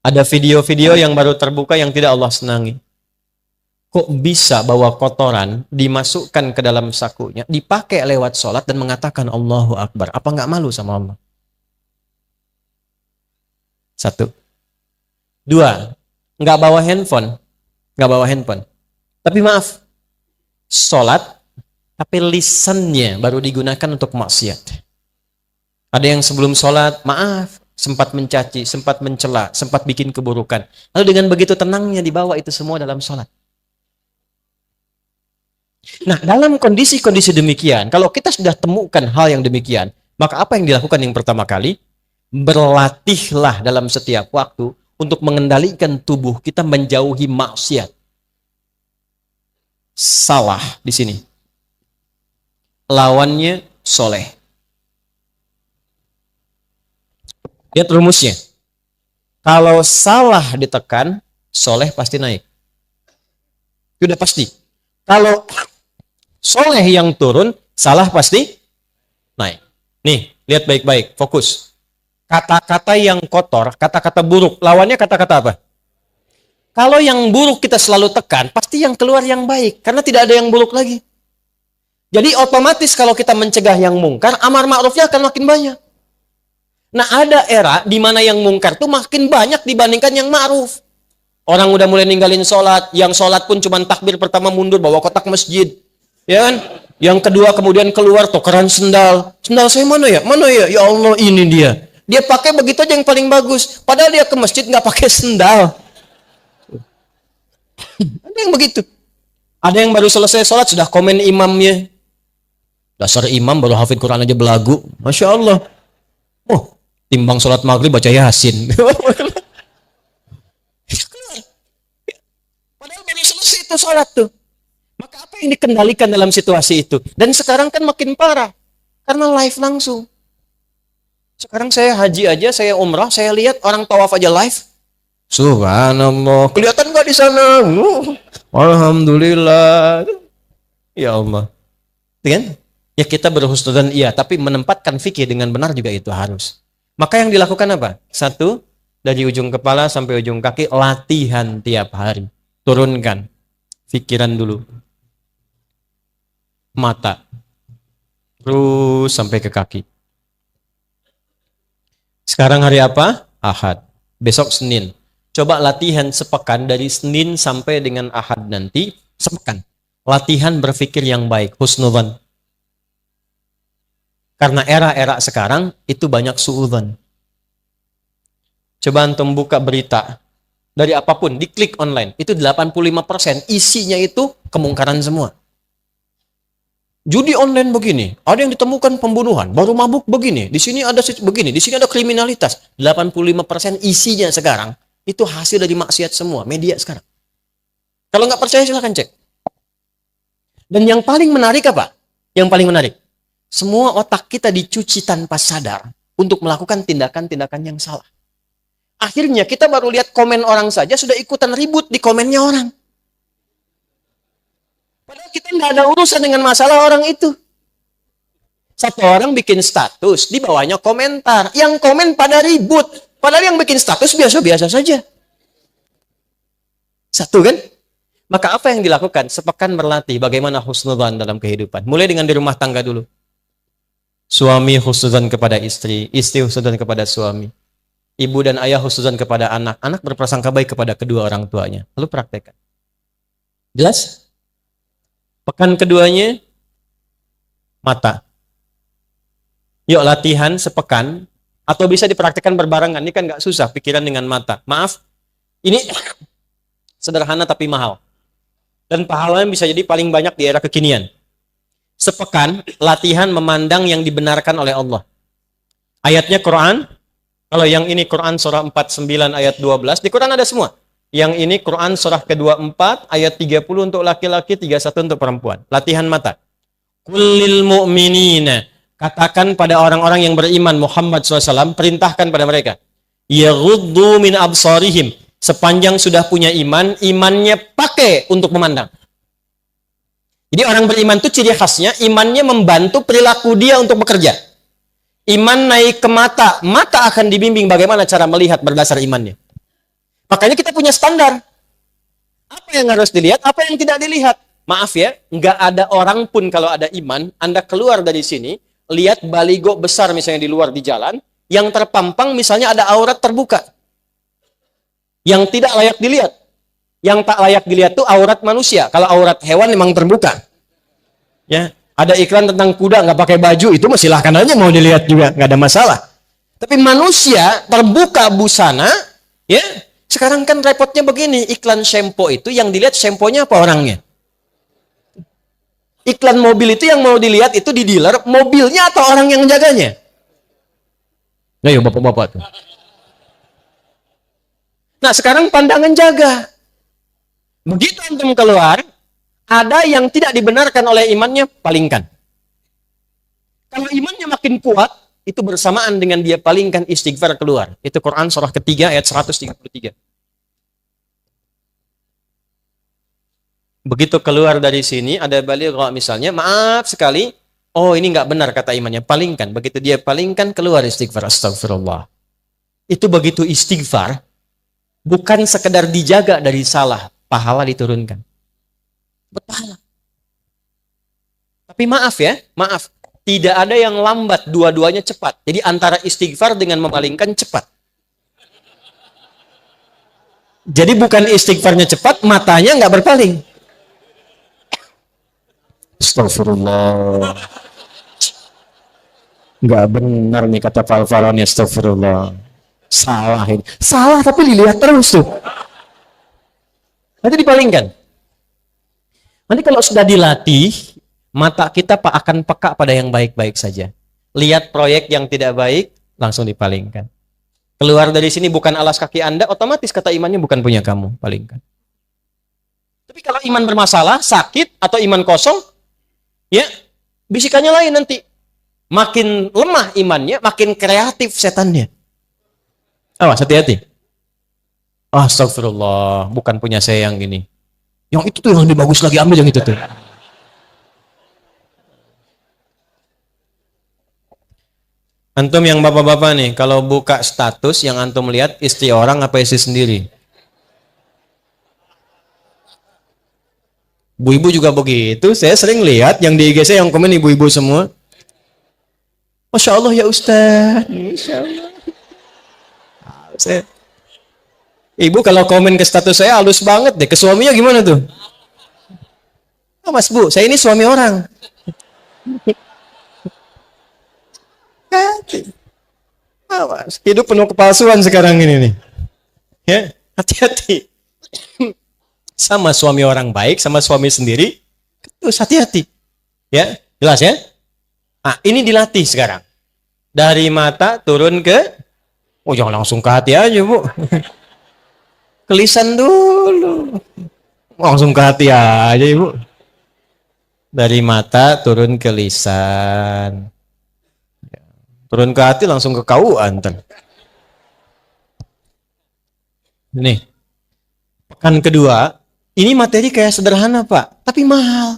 Speaker 1: Ada video-video yang baru terbuka yang tidak Allah senangi. Kok bisa bawa kotoran, dimasukkan ke dalam sakunya, dipakai lewat sholat dan mengatakan Allahu Akbar? Apa nggak malu sama Allah? Satu. Dua, nggak bawa handphone. Nggak bawa handphone. Tapi maaf, sholat, tapi lisannya baru digunakan untuk maksiat. Ada yang sebelum sholat, maaf, sempat mencaci, sempat mencela, sempat bikin keburukan. Lalu dengan begitu tenangnya dibawa itu semua dalam sholat. Nah, dalam kondisi-kondisi demikian, kalau kita sudah temukan hal yang demikian, maka apa yang dilakukan yang pertama kali? Berlatihlah dalam setiap waktu untuk mengendalikan tubuh kita menjauhi maksiat. Salah di sini. Lawannya soleh. Lihat rumusnya. Kalau salah ditekan, soleh pasti naik. Sudah pasti. Kalau soleh yang turun, salah pasti naik. Nih, lihat baik-baik, fokus. Kata-kata yang kotor, kata-kata buruk, lawannya kata-kata apa? Kalau yang buruk kita selalu tekan, pasti yang keluar yang baik. Karena tidak ada yang buruk lagi. Jadi otomatis kalau kita mencegah yang mungkar, amar ma'rufnya akan makin banyak. Nah, ada era di mana yang mungkar tuh makin banyak dibandingkan yang ma'ruf. Orang udah mulai ninggalin sholat, yang sholat pun cuma takbir pertama mundur bawa kotak masjid, ya kan? Yang kedua kemudian keluar tukeran sendal. Sendal saya mana ya? Mana ya? Ya Allah, ini dia. Dia pakai begitu aja yang paling bagus. Padahal dia ke masjid nggak pakai sendal. Ada yang begitu. Ada yang baru selesai sholat sudah komen imamnya. Dasar imam baru hafid Quran aja belagu. Masya Allah. Oh, timbang sholat maghrib baca Yasin. Padahal baru selesai itu sholat tuh. Maka apa yang dikendalikan dalam situasi itu? Dan sekarang kan makin parah. Karena live langsung. Sekarang saya haji aja, saya umrah, saya lihat orang tawaf aja live. Subhanallah. Kelihatan nggak di sana? Alhamdulillah. Ya Allah. Kan? Ya kita berhusnudzon iya, tapi menempatkan fikih dengan benar juga itu harus. Maka yang dilakukan apa? Satu, dari ujung kepala sampai ujung kaki, latihan tiap hari. Turunkan pikiran dulu. Mata. Terus sampai ke kaki. Sekarang hari apa? Ahad. Besok Senin. Coba latihan sepekan dari Senin sampai dengan Ahad nanti. Sepekan. Latihan berpikir yang baik. Husnudzon. Karena era-era sekarang itu banyak suudzon. Coba antum buka berita dari apapun, diklik online, itu 85% isinya itu kemungkaran semua. Judi online begini, ada yang ditemukan pembunuhan, baru mabuk begini, di sini ada begini, di sini ada kriminalitas. 85% isinya sekarang itu hasil dari maksiat semua, media sekarang. Kalau nggak percaya silahkan cek. Dan yang paling menarik apa? Yang paling menarik, semua otak kita dicuci tanpa sadar untuk melakukan tindakan-tindakan yang salah. Akhirnya kita baru lihat komen orang saja sudah ikutan ribut di komennya orang. Padahal kita nggak ada urusan dengan masalah orang itu. Satu orang bikin status, di bawahnya komentar. Yang komen pada ribut. Padahal yang bikin status biasa-biasa saja. Satu kan? Maka apa yang dilakukan? Sepekan berlatih bagaimana husnudzon dalam kehidupan. Mulai dengan di rumah tangga dulu. Suami husnudzon kepada istri, istri husnudzon kepada suami. Ibu dan ayah husnudzon kepada anak, anak berprasangka baik kepada kedua orang tuanya. Lalu praktekkan. Jelas? Pekan keduanya, mata. Yuk latihan sepekan, atau bisa dipraktekkan berbarengan. Ini kan nggak susah, pikiran dengan mata. Maaf, ini sederhana tapi mahal. Dan pahalanya bisa jadi paling banyak di era kekinian. Sepekan, latihan memandang yang dibenarkan oleh Allah. Ayatnya Quran. Kalau yang ini Quran surah 49 ayat 12, di Quran ada semua. Yang ini Quran surah ke-24 ayat 30 untuk laki-laki, 31 untuk perempuan. Latihan mata. Kullil mu'minina. Katakan pada orang-orang yang beriman Muhammad SAW, perintahkan pada mereka. Yaghuddu min absarihim. Sepanjang sudah punya iman, imannya pakai untuk memandang. Jadi orang beriman itu ciri khasnya, imannya membantu perilaku dia untuk bekerja. Iman naik ke mata, mata akan dibimbing bagaimana cara melihat berdasar imannya. Makanya kita punya standar. Apa yang harus dilihat, apa yang tidak dilihat. Maaf ya, nggak ada orang pun kalau ada iman, Anda keluar dari sini, lihat baligo besar misalnya di luar di jalan, yang terpampang misalnya ada aurat terbuka. Yang tidak layak dilihat. Yang tak layak dilihat itu aurat manusia. Kalau aurat hewan memang terbuka. Ya, ada iklan tentang kuda nggak pakai baju, itu silahkan aja mau dilihat juga, nggak ada masalah. Tapi manusia terbuka busana, ya. Sekarang kan repotnya begini, iklan shampoo itu yang dilihat shampoo-nya apa orangnya? Iklan mobil itu yang mau dilihat itu di dealer, mobilnya atau orang yang jaganya? Ayo bapak-bapak tuh. Nah sekarang pandangan jaga. Begitu antum keluar, ada yang tidak dibenarkan oleh imannya, palingkan. Kalau imannya makin kuat, itu bersamaan dengan dia palingkan istighfar keluar. Itu Quran surah ketiga ayat 133. Begitu keluar dari sini, ada balighah misalnya, maaf sekali, oh ini nggak benar kata imannya, palingkan. Begitu dia palingkan, keluar istighfar, astagfirullah. Itu begitu istighfar, bukan sekedar dijaga dari salah, pahala diturunkan. Berpahala. Tapi maaf ya, maaf. Tidak ada yang lambat, dua-duanya cepat. Jadi antara istighfar dengan memalingkan cepat. Jadi bukan istighfarnya cepat, matanya nggak berpaling. Astagfirullah. Nggak benar nih kata Fal-Farani, astagfirullah. Salah ini. Salah tapi dilihat terus tuh. Nanti dipalingkan. Nanti kalau sudah dilatih, mata kita akan peka pada yang baik-baik saja. Lihat proyek yang tidak baik, langsung dipalingkan. Keluar dari sini bukan alas kaki Anda, otomatis kata imannya bukan punya kamu, palingkan. Tapi kalau iman bermasalah, sakit, atau iman kosong, ya, bisikannya lain nanti. Makin lemah imannya, makin kreatif setannya. Awas, hati-hati. Astagfirullah, bukan punya saya yang gini. Yang itu tuh yang lebih bagus lagi, ambil yang itu tuh. Antum yang bapak-bapak nih, kalau buka status yang antum lihat istri orang apa istri sendiri? Bu-ibu juga begitu. Saya sering lihat yang di IG saya yang komen ibu-ibu semua. Masya Allah ya Ustaz. Masya Allah. Ibu kalau komen ke status saya halus banget deh. Ke suaminya gimana tuh? Oh, Mas Bu, saya ini suami orang. Awas, hidup penuh kepalsuan sekarang ini nih. Ya, hati-hati. Sama suami orang baik, sama suami sendiri, terus hati-hati. Ya, jelas ya? Nah, ini dilatih sekarang. Dari mata turun ke, oh jangan langsung ke hati aja Bu. Ke lisan dulu. Langsung ke hati aja Ibu. Dari mata turun ke lisan. Turun ke hati langsung ke kauan. Nih, pekan kedua, ini materi kayak sederhana Pak, tapi mahal.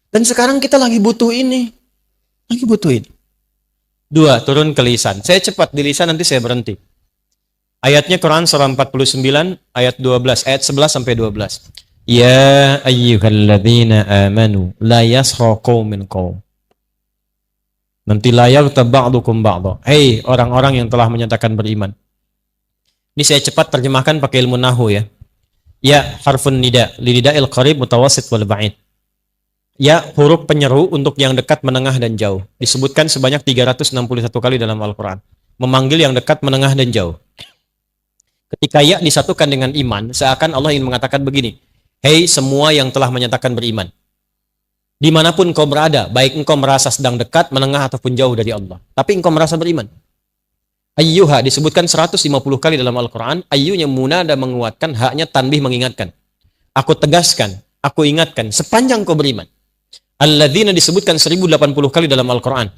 Speaker 1: Dan sekarang kita lagi butuh ini. Lagi butuh ini. 2, turun ke lisan. Saya cepat di lisan, nanti saya berhenti. Ayatnya Quran surah 49, ayat 12, ayat 11 sampai 12. Ya ayyuhalladzina amanu, la yaskhar qaumin qaum. Nanti layar taba'dukum ba'da. Hei orang-orang yang telah menyatakan beriman. Ini saya cepat terjemahkan pakai ilmu nahu ya. Ya harfun nida, lida'il qarib mutawassit wal ba'id. Ya huruf penyeru untuk yang dekat, menengah dan jauh. Disebutkan sebanyak 361 kali dalam Al-Qur'an. Memanggil yang dekat, menengah dan jauh. Ketika ya disatukan dengan iman, seakan Allah ingin mengatakan begini. Hei semua yang telah menyatakan beriman. Dimanapun kau berada, baik engkau merasa sedang dekat, menengah ataupun jauh dari Allah. Tapi engkau merasa beriman. Ayyuha disebutkan 150 kali dalam Al-Quran. Ayyunya munada menguatkan, haknya tanbih mengingatkan. Aku tegaskan, aku ingatkan, sepanjang kau beriman. Alladzina disebutkan 1080 kali dalam Al-Quran.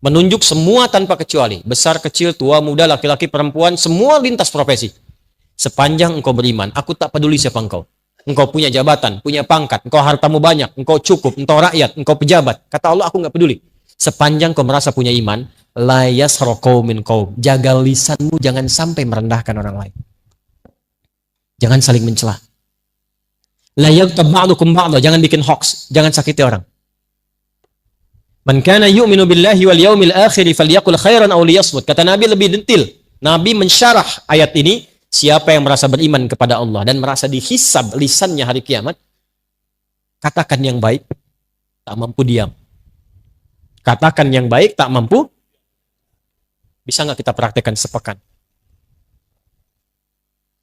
Speaker 1: Menunjuk semua tanpa kecuali. Besar, kecil, tua, muda, laki-laki, perempuan, semua lintas profesi. Sepanjang engkau beriman, aku tak peduli siapa engkau. Engkau punya jabatan, punya pangkat, engkau hartamu banyak, engkau cukup, engkau rakyat, engkau pejabat. Kata Allah, aku nggak peduli. Sepanjang kau merasa punya iman, la yaskhar qaumin qaum. Jaga lisanmu, jangan sampai merendahkan orang lain. Jangan saling mencela. La yaghtab ba'dukum ba'dha, jangan bikin hoax, jangan sakiti orang. Man kana yu'minu billahi wal yaumil akhir falyaqul khairan aw liyasmut. Kata Nabi lebih detail. Nabi mensyarah ayat ini, siapa yang merasa beriman kepada Allah dan merasa dihisab lisannya hari kiamat, katakan yang baik, tak mampu diam. Katakan yang baik, tak mampu. Bisa nggak kita praktekkan sepekan?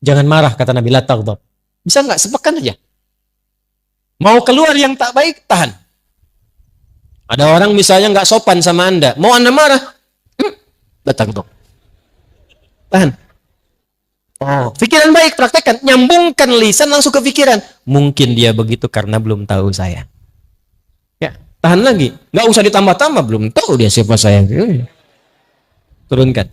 Speaker 1: Jangan marah, kata Nabi, la taghdab. Bisa nggak sepekan aja? Mau keluar yang tak baik, tahan. Ada orang misalnya nggak sopan sama Anda, mau Anda marah, datang dong. Tahan. Oh, pikiran baik, praktekkan. Nyambungkan lisan langsung ke pikiran. Mungkin dia begitu karena belum tahu saya. Ya, tahan lagi. Nggak usah ditambah-tambah, belum tahu dia siapa saya. Turunkan.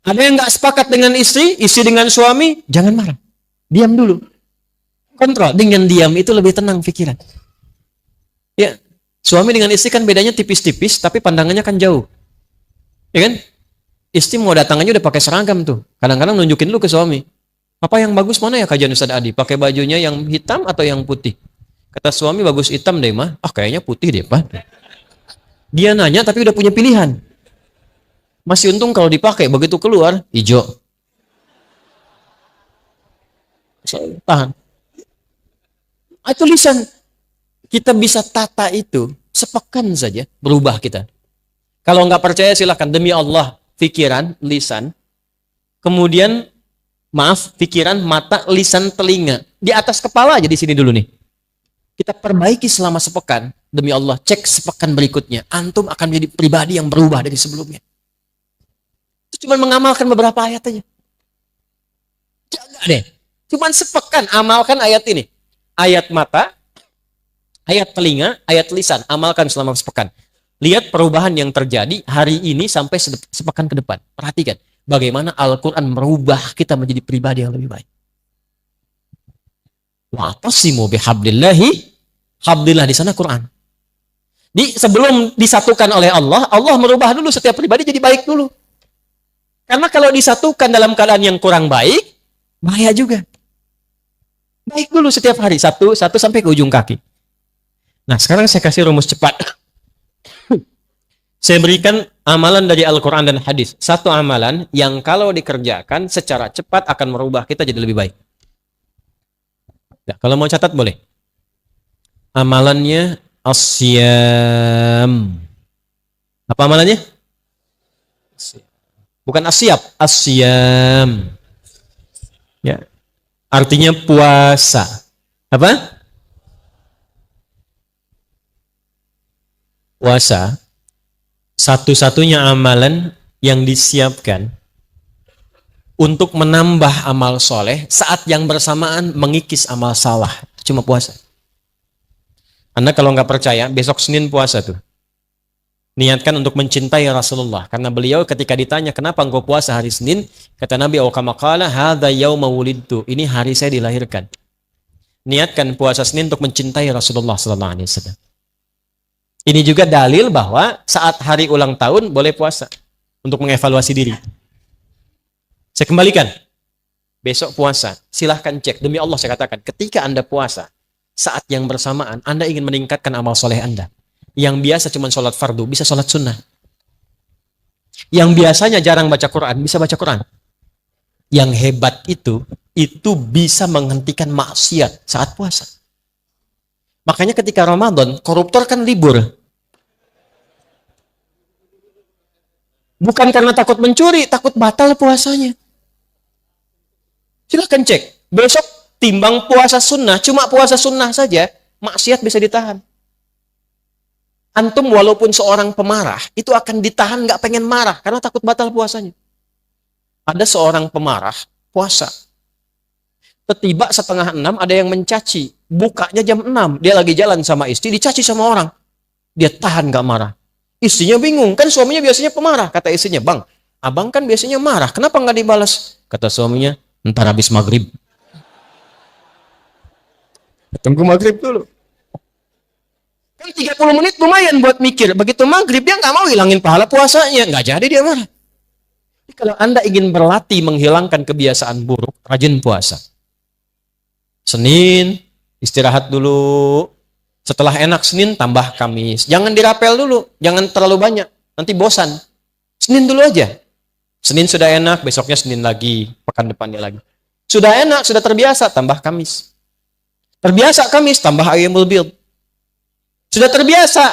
Speaker 1: Ada yang nggak sepakat dengan istri dengan suami, jangan marah. Diam dulu. Kontrol. Dengan diam itu lebih tenang pikiran. Ya, suami dengan istri kan bedanya tipis-tipis, tapi pandangannya kan jauh. Ya kan? Istri mau datang aja udah pakai seragam tuh. Kadang-kadang nunjukin lu ke suami. Apa yang bagus mana ya kajian Ustaz Adi? Pakai bajunya yang hitam atau yang putih? Kata suami bagus hitam deh mah. Ah kayaknya putih deh Pak. Dia nanya tapi udah punya pilihan. Masih untung kalau dipakai, begitu keluar, hijau. Tahan. Itu lisan. Kita bisa tata itu sepekan saja berubah kita. Kalau nggak percaya silahkan, demi Allah, pikiran, lisan, kemudian pikiran, mata, lisan, telinga, di atas kepala aja di sini dulu nih. Kita perbaiki selama sepekan, demi Allah, cek sepekan berikutnya, antum akan menjadi pribadi yang berubah dari sebelumnya. Itu cuma mengamalkan beberapa ayat aja. Jaga deh, cuma sepekan amalkan ayat ini, ayat mata, ayat telinga, ayat lisan, amalkan selama sepekan. Lihat perubahan yang terjadi hari ini sampai sepekan ke depan. Perhatikan bagaimana Al-Quran merubah kita menjadi pribadi yang lebih baik. Wa'tasimu bihablillahi, hablillah di sana Quran. Sebelum disatukan oleh Allah, Allah merubah dulu setiap pribadi jadi baik dulu. Karena kalau disatukan dalam keadaan yang kurang baik, bahaya juga. Baik dulu setiap hari, satu sampai ke ujung kaki. Nah, sekarang saya kasih rumus cepat. Saya berikan amalan dari Al-Quran dan hadis. Satu amalan yang kalau dikerjakan secara cepat akan merubah kita jadi lebih baik. Nah, kalau mau catat boleh. Amalannya asyam. Apa amalannya? Bukan asyab, asyam. Ya. Artinya puasa. Apa? Puasa, satu-satunya amalan yang disiapkan untuk menambah amal soleh saat yang bersamaan mengikis amal salah. Cuma puasa. Anda kalau nggak percaya, besok Senin puasa tuh. Niatkan untuk mencintai Rasulullah. Karena beliau ketika ditanya, kenapa engkau puasa hari Senin? Kata Nabi, kama qala hadza yauma wulidtu. Ini hari saya dilahirkan. Niatkan puasa Senin untuk mencintai Rasulullah sallallahu alaihi wasallam. Ini juga dalil bahwa saat hari ulang tahun boleh puasa untuk mengevaluasi diri. Saya kembalikan. Besok puasa, silahkan cek. Demi Allah saya katakan, ketika Anda puasa, saat yang bersamaan Anda ingin meningkatkan amal soleh Anda. Yang biasa cuma sholat fardu, bisa sholat sunnah. Yang biasanya jarang baca Quran, bisa baca Quran. Yang hebat itu bisa menghentikan maksiat saat puasa. Makanya ketika Ramadan, koruptor kan libur. Bukan karena takut mencuri, takut batal puasanya. Silahkan cek. Besok timbang puasa sunnah, cuma puasa sunnah saja, maksiat bisa ditahan. Antum walaupun seorang pemarah, itu akan ditahan gak pengen marah, karena takut batal puasanya. Ada seorang pemarah, puasa. Tiba 5:30 ada yang mencaci. Bukanya jam 6. Dia lagi jalan sama istri, dicaci sama orang. Dia tahan gak marah. Istrinya bingung, kan suaminya biasanya pemarah. Kata istrinya, bang, abang kan biasanya marah, kenapa nggak dibalas? Kata suaminya, ntar habis maghrib. Tunggu maghrib dulu. Kan 30 menit lumayan buat mikir. Begitu maghrib, dia nggak mau hilangin pahala puasanya. Nggak jadi dia marah. Jadi kalau Anda ingin berlatih menghilangkan kebiasaan buruk, rajin puasa. Senin, istirahat dulu. Setelah enak Senin, tambah Kamis. Jangan dirapel dulu. Jangan terlalu banyak. Nanti bosan. Senin dulu aja. Senin sudah enak, besoknya Senin lagi. Pekan depannya lagi. Sudah enak, sudah terbiasa, tambah Kamis. Terbiasa Kamis, tambah Ayyamul Bid. Sudah terbiasa,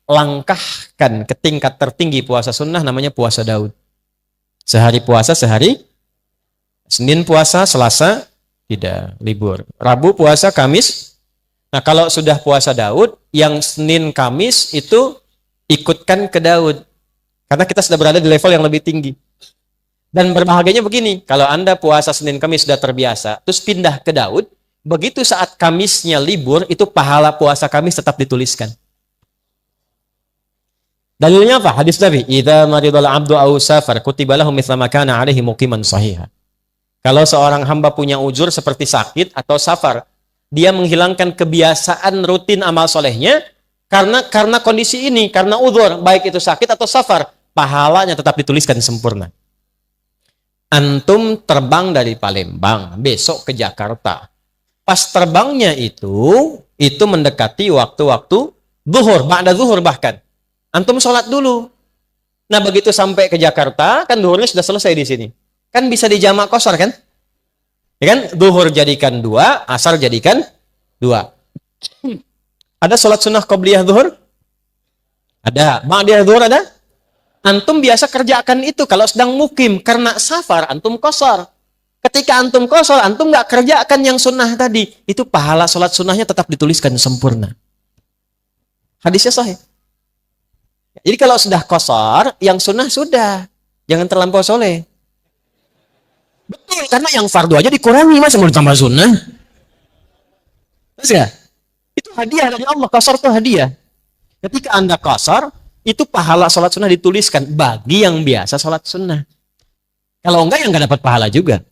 Speaker 1: langkahkan ke tingkat tertinggi puasa sunnah, namanya puasa Daud. Sehari puasa, sehari. Senin puasa, Selasa tidak, libur. Rabu puasa, Kamis. Nah, kalau sudah puasa Daud, yang Senin Kamis itu ikutkan ke Daud. Karena kita sudah berada di level yang lebih tinggi. Dan berbahagianya begini, kalau Anda puasa Senin Kamis sudah terbiasa, terus pindah ke Daud, begitu saat Kamisnya libur, itu pahala puasa Kamis tetap dituliskan. Dalilnya apa? Hadis Nabi, "Idza maridal 'abdu aw safar kutiba lahu mithla ma kana 'alaihi muqiman shahiha." Kalau seorang hamba punya uzur seperti sakit atau safar, dia menghilangkan kebiasaan rutin amal solehnya karena kondisi ini, karena uzur, baik itu sakit atau safar, pahalanya tetap dituliskan sempurna. Antum terbang dari Palembang, besok ke Jakarta. Pas terbangnya itu mendekati waktu-waktu zuhur, ba'da zuhur bahkan. Antum sholat dulu. Nah, begitu sampai ke Jakarta, kan zuhurnya sudah selesai di sini. Kan bisa dijamak qashar kan? Ya kan? Zuhur jadikan 2, asar jadikan 2. Ada sholat sunnah qobliyah zuhur? Ada. Ba'diyah zuhur ada? Antum biasa kerjakan itu kalau sedang mukim. Karena safar, antum qashar. Ketika antum qashar, antum nggak kerjakan yang sunnah tadi. Itu pahala sholat sunnahnya tetap dituliskan sempurna. Hadisnya sahih. Jadi kalau sudah qashar, yang sunnah sudah. Jangan terlampau soleh. Betul, karena yang fardu aja dikurangi, masa mau ditambah sunnah? Terus ya? Itu hadiah dari Allah, qashar itu hadiah. Ketika Anda qashar, itu pahala sholat sunnah dituliskan bagi yang biasa sholat sunnah. Kalau enggak, yang nggak dapat pahala juga.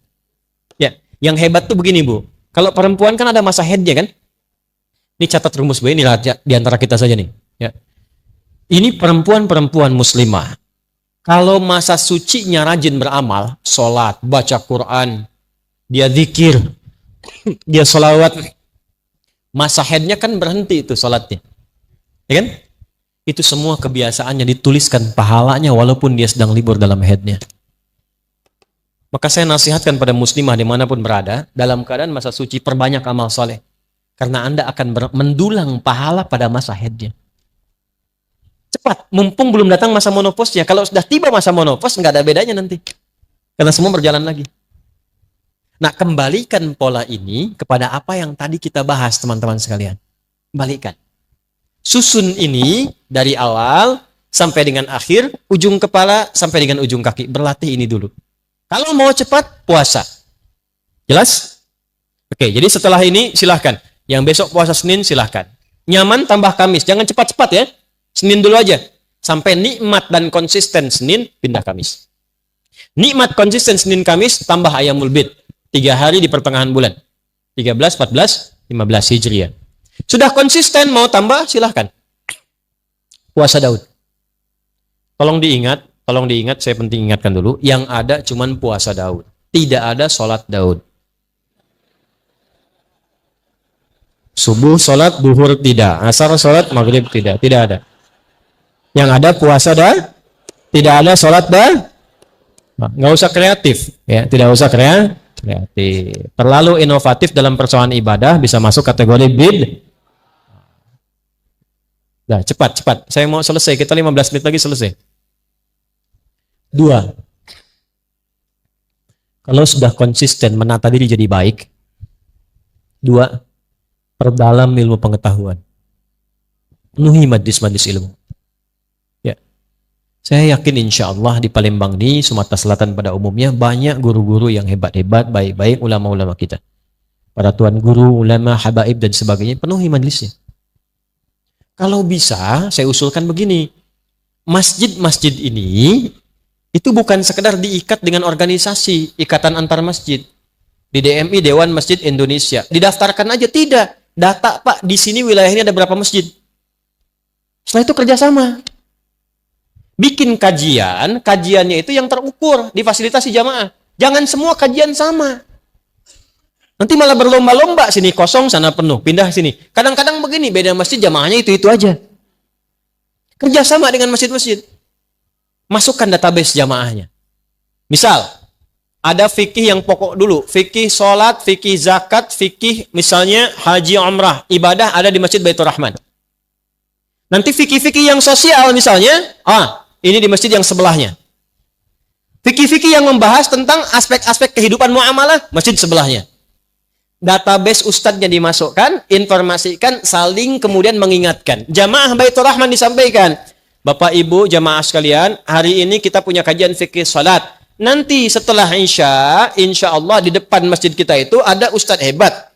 Speaker 1: Ya, yang hebat tuh begini, Bu. Kalau perempuan kan ada masa haidnya kan? Ini catat rumus, Bu, ini di antara kita saja nih. Ya. Ini perempuan-perempuan muslimah. Kalau masa sucinya rajin beramal, sholat, baca Quran, dia zikir, dia sholawat, masa haidnya kan berhenti itu sholatnya. Ya kan? Itu semua kebiasaannya dituliskan pahalanya walaupun dia sedang libur dalam haidnya. Maka saya nasihatkan pada muslimah dimanapun berada, dalam keadaan masa suci, perbanyak amal soleh. Karena Anda akan mendulang pahala pada masa haidnya. Cepat, mumpung belum datang masa monoposnya. Kalau sudah tiba masa monopos, nggak ada bedanya nanti. Karena semua berjalan lagi. Nah, kembalikan pola ini kepada apa yang tadi kita bahas, teman-teman sekalian. Kembalikan. Susun ini dari awal sampai dengan akhir, ujung kepala sampai dengan ujung kaki. Berlatih ini dulu. Kalau mau cepat, puasa. Jelas? Oke, jadi setelah ini silahkan. Yang besok puasa Senin silahkan. Nyaman tambah Kamis. Jangan cepat-cepat ya. Senin dulu aja. Sampai nikmat dan konsisten Senin, pindah Kamis. Nikmat konsisten Senin Kamis, tambah Ayyamul Bid. 3 hari di pertengahan bulan. 13, 14, 15 Hijriah. Sudah konsisten, mau tambah, silahkan. Puasa Daud. Tolong diingat, saya penting ingatkan dulu. Yang ada cuman puasa Daud. Tidak ada sholat Daud. Subuh sholat, duhur tidak. Asar sholat, maghrib tidak. Tidak ada. Yang ada puasa Daud. Tidak ada sholat Daud. Nggak usah kreatif. Ya, tidak usah kreatif. Terlalu inovatif dalam persoalan ibadah bisa masuk kategori bid. Nah, cepat. Saya mau selesai. Kita 15 menit lagi selesai. 2. Kalau sudah konsisten menata diri jadi baik. 2. Perdalam ilmu pengetahuan. Penuhi majlis-majlis ilmu. Ya. Saya yakin insya Allah di Palembang ini, Sumatera Selatan pada umumnya, banyak guru-guru yang hebat-hebat, baik-baik, ulama-ulama kita. Para tuan guru, ulama, habaib, dan sebagainya, penuhi majlisnya. Kalau bisa, saya usulkan begini. masjid-masjid ini itu bukan sekedar diikat dengan organisasi, ikatan antar masjid. Di DMI, Dewan Masjid Indonesia. Didaftarkan aja, tidak. Data, Pak, di sini wilayah ini ada berapa masjid. Setelah itu kerjasama. Bikin kajian, kajiannya itu yang terukur, difasilitasi jamaah. Jangan semua kajian sama. Nanti malah berlomba-lomba, sini kosong, sana penuh, pindah sini. Kadang-kadang begini, beda masjid jamaahnya itu-itu aja. Kerjasama dengan masjid-masjid. Masukkan database jamaahnya. Misal, ada fikih yang pokok dulu. Fikih sholat, fikih zakat, fikih misalnya haji umrah. Ibadah ada di Masjid Baitur Rahman. Nanti fikih-fikih yang sosial misalnya, ini di masjid yang sebelahnya. Fikih-fikih yang membahas tentang aspek-aspek kehidupan muamalah, masjid sebelahnya. Database ustadznya dimasukkan, informasikan, saling kemudian mengingatkan. Jamaah Baitur Rahman disampaikan. Bapak Ibu jamaah sekalian, hari ini kita punya kajian fikih salat. Nanti setelah insya Allah di depan masjid kita itu ada ustadz hebat.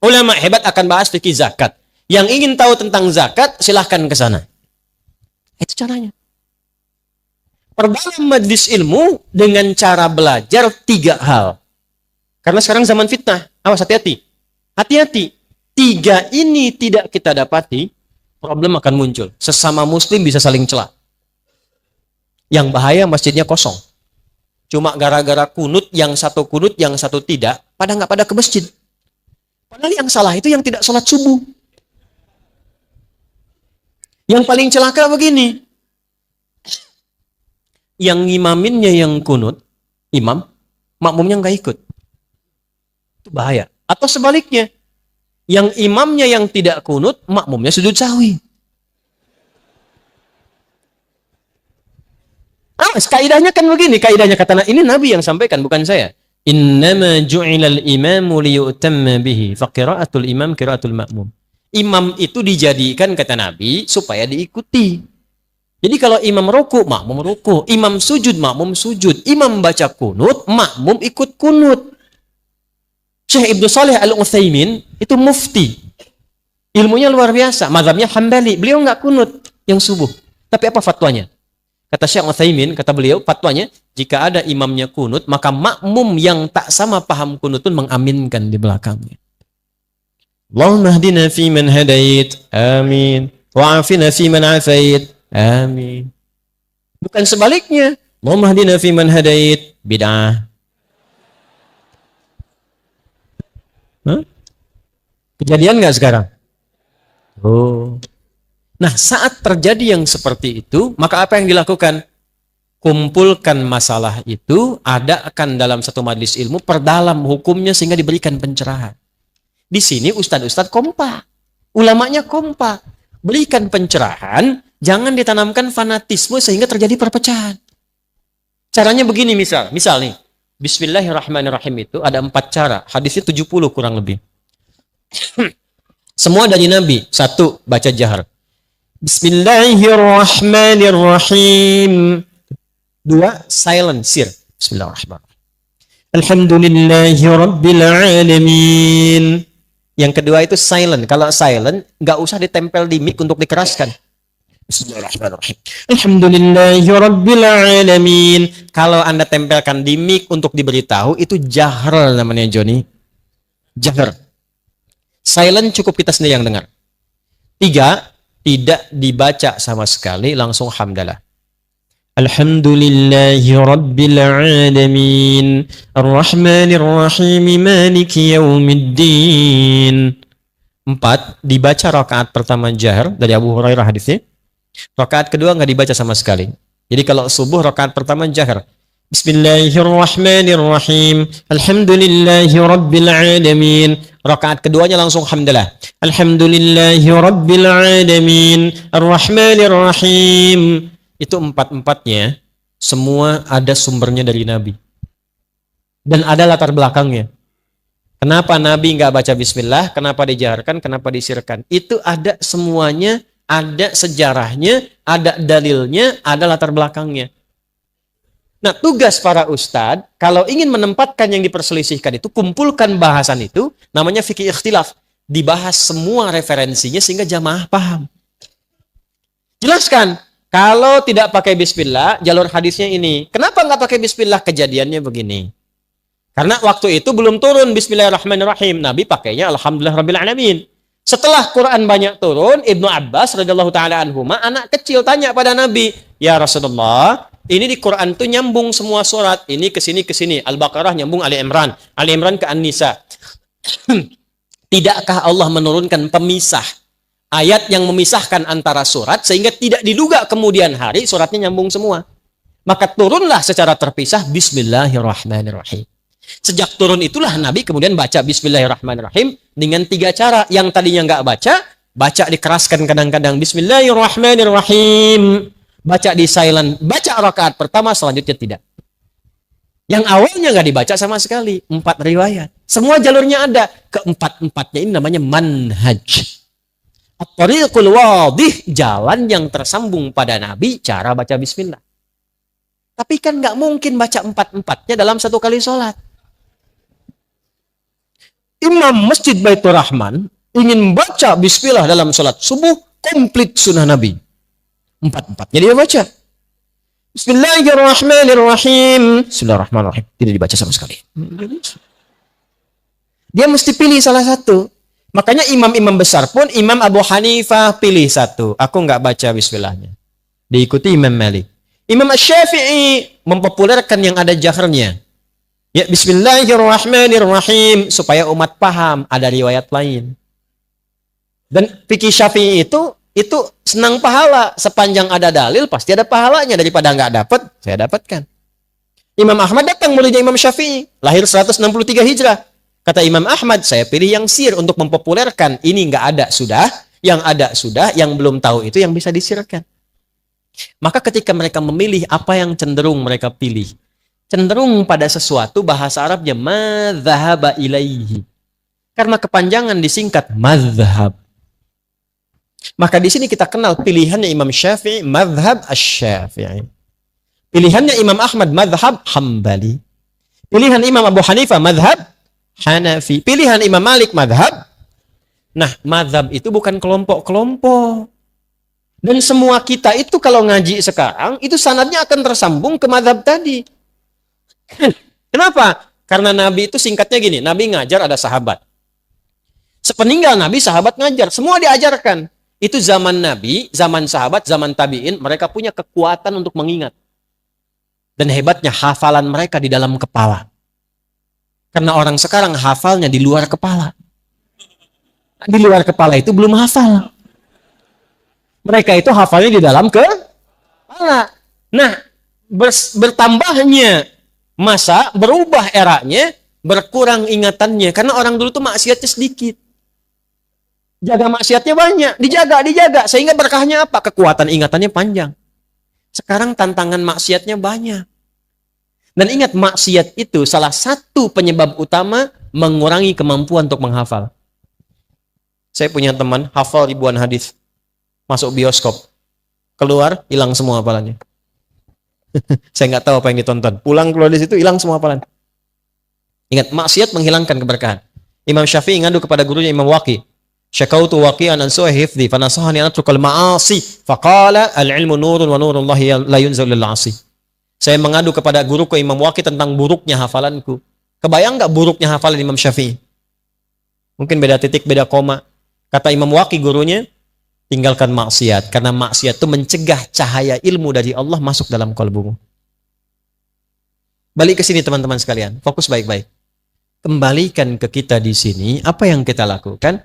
Speaker 1: Ulama hebat akan bahas fikih zakat. Yang ingin tahu tentang zakat, silahkan ke sana. Itu caranya. Perdalam majlis ilmu dengan cara belajar 3 hal. Karena sekarang zaman fitnah. Awas, hati-hati. Hati-hati. 3 ini tidak kita dapati, problem akan muncul. Sesama muslim bisa saling celah. Yang bahaya masjidnya kosong. Cuma gara-gara kunut, yang satu kunut, yang satu tidak, nggak pada ke masjid. Padahal yang salah itu yang tidak sholat subuh. Yang paling celaka begini. Yang imaminnya yang kunut, imam, makmumnya nggak ikut. Itu bahaya. Atau sebaliknya, yang imamnya yang tidak kunut, makmumnya sujud sahwi. Kaidahnya kan begini, kaidahnya kata ini Nabi yang sampaikan, bukan saya. Innama ju'ilal imamu liyu'tamma bihi, faqira'atul imam qira'atul ma'mum. Imam itu dijadikan, kata Nabi, supaya diikuti. Jadi kalau imam ruku, makmum ruku. Imam sujud, makmum sujud. Imam baca kunut, makmum ikut kunut. Syekh Ibnu Shalih Al-Utsaimin itu mufti. Ilmunya luar biasa. Mazhabnya Hambali. Beliau nggak kunut yang subuh. Tapi apa fatwanya? Kata Syekh Utsaimin, kata beliau, fatwanya, jika ada imamnya kunut, maka makmum yang tak sama paham kunut pun mengaminkan di belakangnya. Allahumma hdina fi man hadait. Amin. Wa'afina fi man afait. Amin. Bukan sebaliknya. Allahumma hdina fi man hadait. Bid'ah. Kejadian nggak sekarang? Oh. Nah, saat terjadi yang seperti itu, maka apa yang dilakukan? Kumpulkan masalah itu, adakan dalam satu majelis ilmu, perdalam hukumnya sehingga diberikan pencerahan. Di sini ustadz-ustadz kompak, ulamanya kompak, berikan pencerahan, jangan ditanamkan fanatisme sehingga terjadi perpecahan. Caranya begini misal nih, Bismillahirrahmanirrahim itu ada 4 cara, hadisnya 70 kurang lebih. Semua dari Nabi. 1, baca jahar. Bismillahirrahmanirrahim. 2, silent, sir. Bismillahirrahmanirrahim. Alhamdulillahi rabbil alamin. Yang kedua itu silent. Kalau silent, nggak usah ditempel di mic untuk dikeraskan. Bismillahirrahmanirrahim. Alhamdulillahi rabbil alamin. Kalau Anda tempelkan di mic untuk diberitahu, itu jahar namanya, Joni. Jahar. Silent cukup kita sendiri yang dengar. 3, tidak dibaca sama sekali, langsung hamdalah. Alhamdulillahi rabbil alamin. Ar-Rahmanir-Rahim. Maliki yaumiddin. 4, dibaca rakaat pertama jahar dari Abu Hurairah hadisnya. Rakaat kedua nggak dibaca sama sekali. Jadi kalau subuh rakaat pertama jahar. Bismillahirrahmanirrahim. Alhamdulillahi rabbil alamin. Rakaat keduanya langsung hamdalah. Alhamdulillahi rabbil alamin. Ar-Rahmanirrahim. Itu 4-4-nya semua ada sumbernya dari Nabi. Dan ada latar belakangnya. Kenapa Nabi nggak baca bismillah? Kenapa dijaharkan? Kenapa disirkan? Itu ada semuanya, ada sejarahnya, ada dalilnya, ada latar belakangnya. Nah, tugas para ustadz, kalau ingin menempatkan yang diperselisihkan itu, kumpulkan bahasan itu, namanya fikih ikhtilaf. Dibahas semua referensinya sehingga jamaah paham. Jelaskan, Kalau tidak pakai bismillah, jalur hadisnya ini. Kenapa nggak pakai bismillah? Kejadiannya begini. Karena waktu itu belum turun bismillahirrahmanirrahim. Nabi pakainya alhamdulillahirrahmanirrahim. Setelah Quran banyak turun, Ibnu Abbas radhiyallahu taala anhuma, anak kecil tanya pada Nabi, "Ya Rasulullah, ini di Quran tuh nyambung semua surat. Ini ke sini ke sini. Al-Baqarah nyambung Ali Imran, Ali Imran ke An-Nisa. Tidakkah Allah menurunkan pemisah? Ayat yang memisahkan antara surat sehingga tidak diduga kemudian hari suratnya nyambung semua. Maka turunlah secara terpisah Bismillahirrahmanirrahim. Sejak turun itulah Nabi kemudian baca Bismillahirrahmanirrahim dengan 3 cara. Yang tadinya nggak baca dikeraskan kadang-kadang Bismillahirrahmanirrahim. Baca di silent, baca rakaat pertama, selanjutnya tidak. Yang awalnya nggak dibaca sama sekali. 4 riwayat. Semua jalurnya ada. Keempat-empatnya ini namanya manhaj. At-tariqul wadih, jalan yang tersambung pada Nabi, cara baca bismillah. Tapi kan nggak mungkin baca 4-empatnya dalam satu kali sholat. Imam Masjid Baitur Rahman ingin baca bismillah dalam sholat subuh, komplit sunnah Nabi. 4-empatnya dia baca. Bismillahirrahmanirrahim. Bismillahirrahmanirrahim. Tidak dibaca sama sekali. Dia mesti pilih salah satu. Makanya imam-imam besar pun, Imam Abu Hanifah pilih satu. Aku nggak baca bismillahnya. Diikuti Imam Malik. Imam Asy-Syafi'i mempopulerkan yang ada jahrnya. Ya, Bismillahirrahmanirrahim. Supaya umat paham, ada riwayat lain. Dan fikih Syafi'i itu senang pahala. Sepanjang ada dalil, pasti ada pahalanya. Daripada nggak dapat, saya dapatkan. Imam Ahmad datang muridnya Imam Syafi'i. Lahir 163 Hijrah. Kata Imam Ahmad, saya pilih yang sir untuk mempopulerkan. Ini nggak ada sudah, yang ada sudah, yang belum tahu itu yang bisa disirkan. Maka ketika mereka memilih apa yang cenderung mereka pilih, cenderung pada sesuatu, bahasa Arabnya madzhaba ilaihi. Karena kepanjangan disingkat madzhab. Maka di sini kita kenal pilihannya Imam Syafi'i, madzhab asy-Syafi'i. Pilihannya Imam Ahmad, madzhab Hambali. Pilihan Imam Abu Hanifah, madzhab Hanafi. Pilihan Imam Malik, madhab. Nah, madhab itu bukan kelompok-kelompok. Dan semua kita itu kalau ngaji sekarang, itu sanadnya akan tersambung ke madhab tadi. Kenapa? Karena Nabi itu singkatnya gini, Nabi ngajar ada sahabat. Sepeninggal Nabi, sahabat ngajar. Semua diajarkan. Itu zaman Nabi, zaman sahabat, zaman tabi'in, mereka punya kekuatan untuk mengingat. Dan hebatnya hafalan mereka di dalam kepala. Karena orang sekarang hafalnya di luar kepala. Di luar kepala itu belum hafal. Mereka itu hafalnya di dalam kepala. Nah, bertambahnya masa, berubah eranya, berkurang ingatannya. Karena orang dulu tuh maksiatnya sedikit. Jaga maksiatnya banyak. Dijaga. Sehingga berkahnya apa? Kekuatan ingatannya panjang. Sekarang tantangan maksiatnya banyak. Dan ingat, maksiat itu salah satu penyebab utama mengurangi kemampuan untuk menghafal. Saya punya teman, hafal ribuan hadis. Masuk bioskop. Keluar, hilang semua hafalannya. Saya nggak tahu apa yang ditonton. Pulang keluar dari situ, hilang semua hafalan. Ingat, maksiat menghilangkan keberkahan. Imam Syafi'i ngadu kepada gurunya Imam Waqi. Syakautu waqi'an an su'i hifdhi, fanasahani an atrukal ma'asi. Faqala, al-ilmu nurun wa nurullahi la yunzal lil 'asi. Saya mengadu kepada guruku Imam Waqi tentang buruknya hafalanku. Kebayang nggak buruknya hafalan Imam Syafi'i? Mungkin beda titik, beda koma. Kata Imam Waqi gurunya, tinggalkan maksiat. Karena maksiat itu mencegah cahaya ilmu dari Allah masuk dalam kalbumu. Balik ke sini teman-teman sekalian. Fokus baik-baik. Kembalikan ke kita di sini. Apa yang kita lakukan?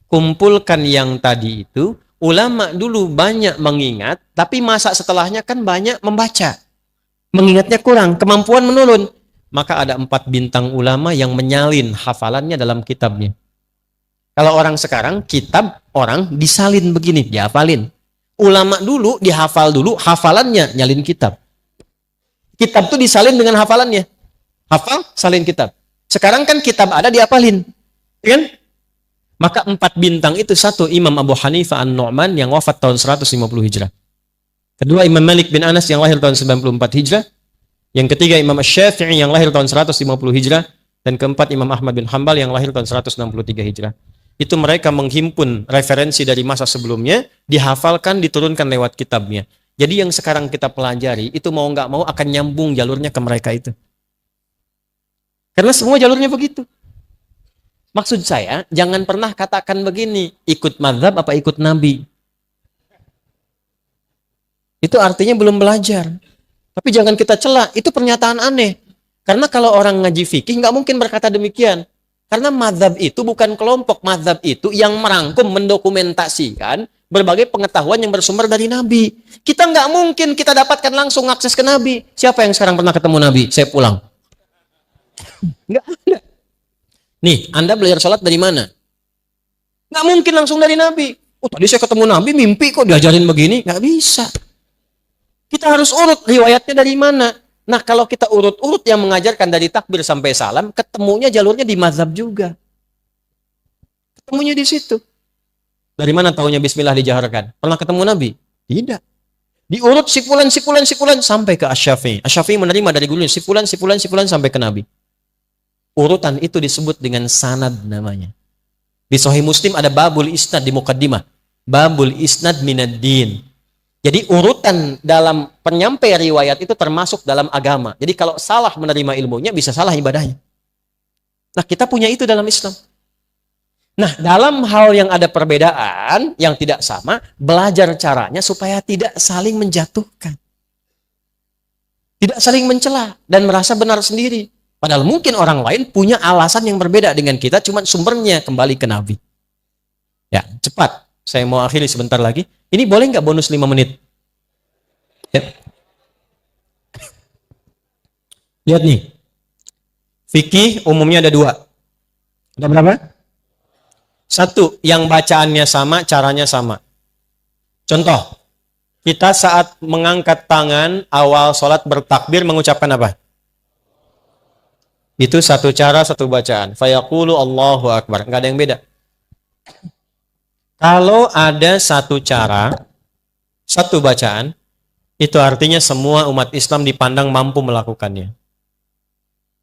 Speaker 1: Kumpulkan yang tadi itu. Ulama dulu banyak mengingat. Tapi masa setelahnya kan banyak membaca. Mengingatnya kurang, kemampuan menurun. Maka ada 4 bintang ulama yang menyalin hafalannya dalam kitabnya. Kalau orang sekarang, kitab orang disalin begini, dihafalin. Ulama dulu dihafal dulu, hafalannya nyalin kitab. Kitab tuh disalin dengan hafalannya. Hafal, salin kitab. Sekarang kan kitab ada, dihafalin. Kan? Maka 4 bintang itu, satu Imam Abu Hanifah An-Nu'man yang wafat tahun 150 Hijrah. Kedua Imam Malik bin Anas yang lahir tahun 94 Hijrah. Yang ketiga Imam Asy-Syafi'i yang lahir tahun 150 Hijrah. Dan keempat Imam Ahmad bin Hanbal yang lahir tahun 163 Hijrah. Itu mereka menghimpun referensi dari masa sebelumnya, dihafalkan, diturunkan lewat kitabnya. Jadi yang sekarang kita pelajari itu mau nggak mau akan nyambung jalurnya ke mereka itu. Karena semua jalurnya begitu. Maksud saya, jangan pernah katakan begini, ikut mazhab apa ikut nabi. Itu artinya belum belajar. Tapi jangan kita cela, itu pernyataan aneh. Karena kalau orang ngaji fikih nggak mungkin berkata demikian. Karena mazhab itu bukan kelompok, mazhab itu yang merangkum, mendokumentasikan berbagai pengetahuan yang bersumber dari Nabi. Kita nggak mungkin kita dapatkan langsung akses ke Nabi. Siapa yang sekarang pernah ketemu Nabi? Saya pulang. Nggak ada. Nih, Anda belajar sholat dari mana? Nggak mungkin langsung dari Nabi. Oh, tadi saya ketemu Nabi, mimpi kok diajarin begini. Nggak bisa. Kita harus urut riwayatnya dari mana. Nah, kalau kita urut-urut yang mengajarkan dari takbir sampai salam, ketemunya jalurnya di mazhab juga. Ketemunya di situ. Dari mana taunya bismillah dijaharkan? Pernah ketemu Nabi? Tidak. Diurut sipulan sampai ke Asy-Syafi'i. Asy-Syafi'i menerima dari gurunya sipulan sampai ke Nabi. Urutan itu disebut dengan sanad namanya. Di Sahih Muslim ada babul isnad di muqaddimah. Babul isnad minad din. Jadi urutan dalam penyampai riwayat itu termasuk dalam agama. Jadi kalau salah menerima ilmunya bisa salah ibadahnya. Nah, kita punya itu dalam Islam. Nah, dalam hal yang ada perbedaan, yang tidak sama, belajar caranya supaya tidak saling menjatuhkan. Tidak saling mencela dan merasa benar sendiri. Padahal mungkin orang lain punya alasan yang berbeda dengan kita, cuma sumbernya kembali ke Nabi. Ya, cepat. Saya mau akhiri sebentar lagi. Ini boleh nggak bonus 5 menit? Ya. Lihat nih. Fikih umumnya ada 2. Ada berapa? 1, yang bacaannya sama, caranya sama. Contoh, kita saat mengangkat tangan awal sholat bertakbir mengucapkan apa? Itu satu cara, satu bacaan. Fayaqulu Allahu Akbar. Nggak ada yang beda. Kalau ada satu cara, satu bacaan, itu artinya semua umat Islam dipandang mampu melakukannya.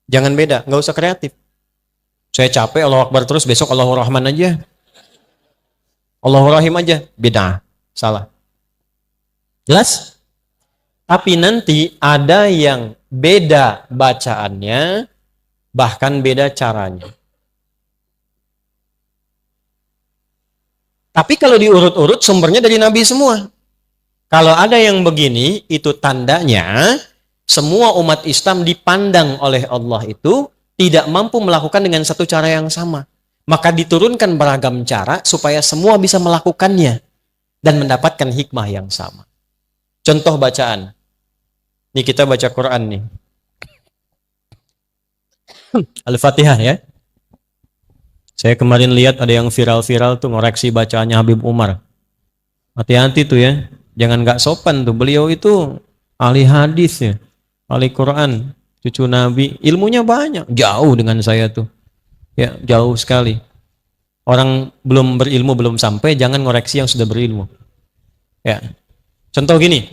Speaker 1: Jangan beda, nggak usah kreatif. Saya capek Allahu Akbar terus, besok Allahu Rahman aja. Allahu Rahim aja. Beda, salah. Jelas? Tapi nanti ada yang beda bacaannya, bahkan beda caranya. Tapi kalau diurut-urut sumbernya dari Nabi semua. Kalau ada yang begini, itu tandanya semua umat Islam dipandang oleh Allah itu tidak mampu melakukan dengan satu cara yang sama. Maka diturunkan beragam cara supaya semua bisa melakukannya dan mendapatkan hikmah yang sama. Contoh bacaan. Ini kita baca Quran nih. Al-Fatihah ya. Saya kemarin lihat ada yang viral-viral tuh ngoreksi bacaannya Habib Umar. Hati-hati tuh ya. Jangan nggak sopan tuh. Beliau itu ahli hadis ya. Ahli Quran. Cucu Nabi. Ilmunya banyak. Jauh dengan saya tuh. Ya, jauh sekali. Orang belum berilmu, belum sampai. Jangan ngoreksi yang sudah berilmu. Ya. Contoh gini.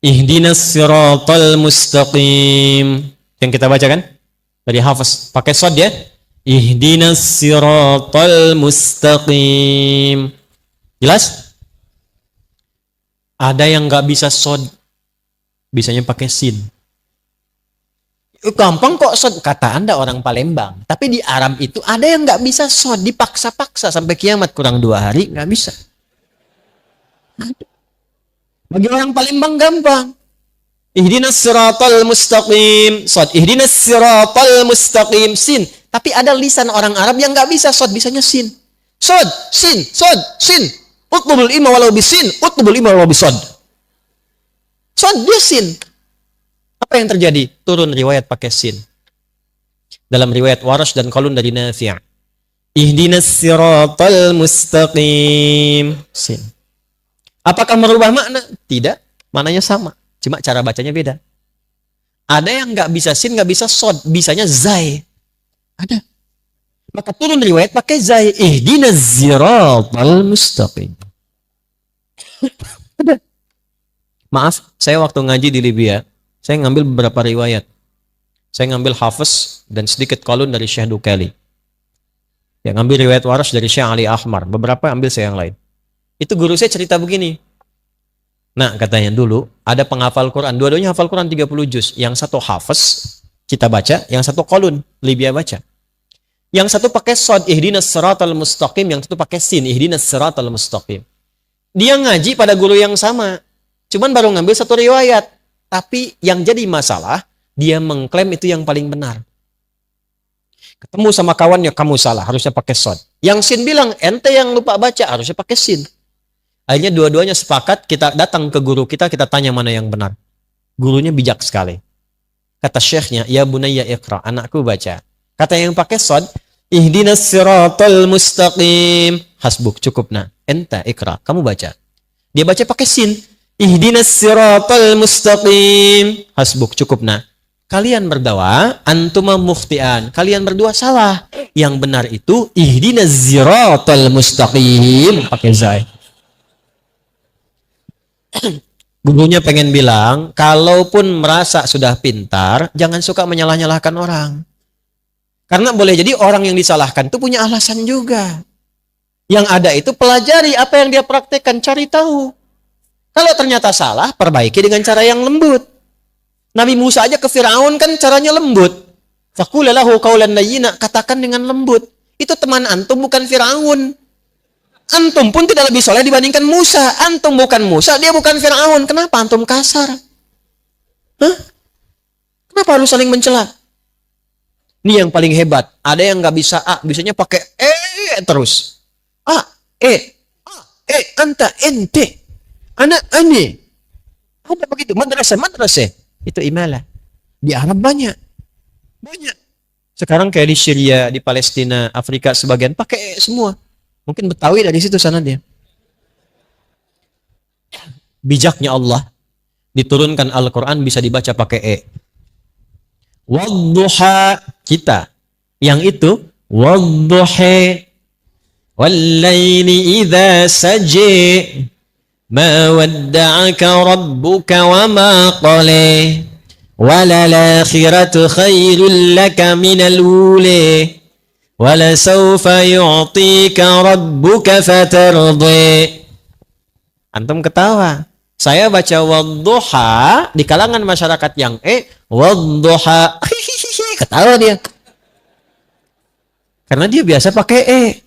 Speaker 1: Ihdinas siratal mustaqim. Yang kita baca kan? Dari Hafiz, pakai shod ya. Ihdinas siratal mustaqim. Jelas? Ada yang nggak bisa shod, bisanya pakai sin. Gampang kok shod, kata Anda orang Palembang. Tapi di Arab itu ada yang nggak bisa shod, dipaksa-paksa sampai kiamat kurang 2 hari nggak bisa. Bagi orang Palembang gampang. Ihdinas siratal mustaqim. Shod. Ihdinas siratal mustaqim. Sin. Tapi ada lisan orang Arab yang nggak bisa shod, bisanya sin. Shod, sin, shod, sin. Utlubul ilma walau bisin, utlubul ilma walau bisod. Shod, dia sin. Apa yang terjadi? Turun riwayat pakai sin. Dalam riwayat Warash dan Qalun dari Nafi'. Ihdinas siratal mustaqim. Sin. Apakah merubah makna? Tidak. Maknanya sama. Cuma cara bacanya beda. Ada yang nggak bisa sin, nggak bisa sod, bisanya zai. Ada. Maka turun riwayat pakai zai. Ihdinas siratal mustaqim. Ada. Maaf, saya waktu ngaji di Libya, saya ngambil beberapa riwayat. Saya ngambil Hafiz dan sedikit Qalun dari Syekh Dukali. Ya, ngambil riwayat Warash dari Syekh Ali Ahmar. Beberapa ambil saya yang lain. Itu guru saya cerita begini. Nah, katanya dulu ada penghafal Quran, dua-duanya hafal Quran 30 juz. Yang satu hafaz, kita baca, yang satu qalun, Libya baca. Yang satu pakai shad, ihdinas siratal mustaqim, yang satu pakai sin, ihdinas siratal mustaqim. Dia ngaji pada guru yang sama, cuman baru ngambil satu riwayat. Tapi yang jadi masalah, dia mengklaim itu yang paling benar. Ketemu sama kawannya, kamu salah, harusnya pakai shad. Yang sin bilang, ente yang lupa baca, harusnya pakai sin. Akhirnya dua-duanya sepakat, kita datang ke guru kita tanya mana yang benar. Gurunya bijak sekali. Kata syekhnya, ya bunayya iqra, anakku baca. Kata yang pakai shad, ihdinas siratal mustaqim. Hasbuk, cukup nah. Ente iqra, kamu baca. Dia baca pakai sin, ihdinas siratal mustaqim. Hasbuk, cukup nah. Kalian berdua, antuma mukhtian. Kalian berdua salah. Yang benar itu, ihdinas siratal mustaqim. Pakai zai. Gurunya pengen bilang, kalaupun merasa sudah pintar, jangan suka menyalah-nyalahkan orang. Karena boleh jadi orang yang disalahkan itu punya alasan juga. Yang ada itu pelajari apa yang dia praktekkan, cari tahu. Kalau ternyata salah, perbaiki dengan cara yang lembut. Nabi Musa aja ke Firaun kan caranya lembut. Faqula lahu qaulan layyina, katakan dengan lembut. Itu teman antum bukan Firaun. Antum pun tidak lebih soleh dibandingkan Musa. Antum bukan Musa, dia bukan Firaun. Kenapa antum kasar? Hah? Kenapa harus saling mencela? Ini yang paling hebat. Ada yang nggak bisa A, bisanya pakai terus. A, anta, ente, anak, ane. Ada begitu, madrasah. Itu imalah. Di Arab banyak. Sekarang kayak di Syria, di Palestina, Afrika sebagian pakai semua. Mungkin Betawi dari situ sana dia. Bijaknya Allah, diturunkan Al-Quran bisa dibaca pakai Wadduha, kita. Yang itu, wadduha, wallayli idha saji, ma wadda'aka rabbuka wa ma qali, walalakhiratu khairul laka minal uli, walasawfa yu'tika rabbuka fatardi. Antum ketawa. Saya baca wadduha di kalangan masyarakat yang wadduha. Ketawa dia. Karena dia biasa pakai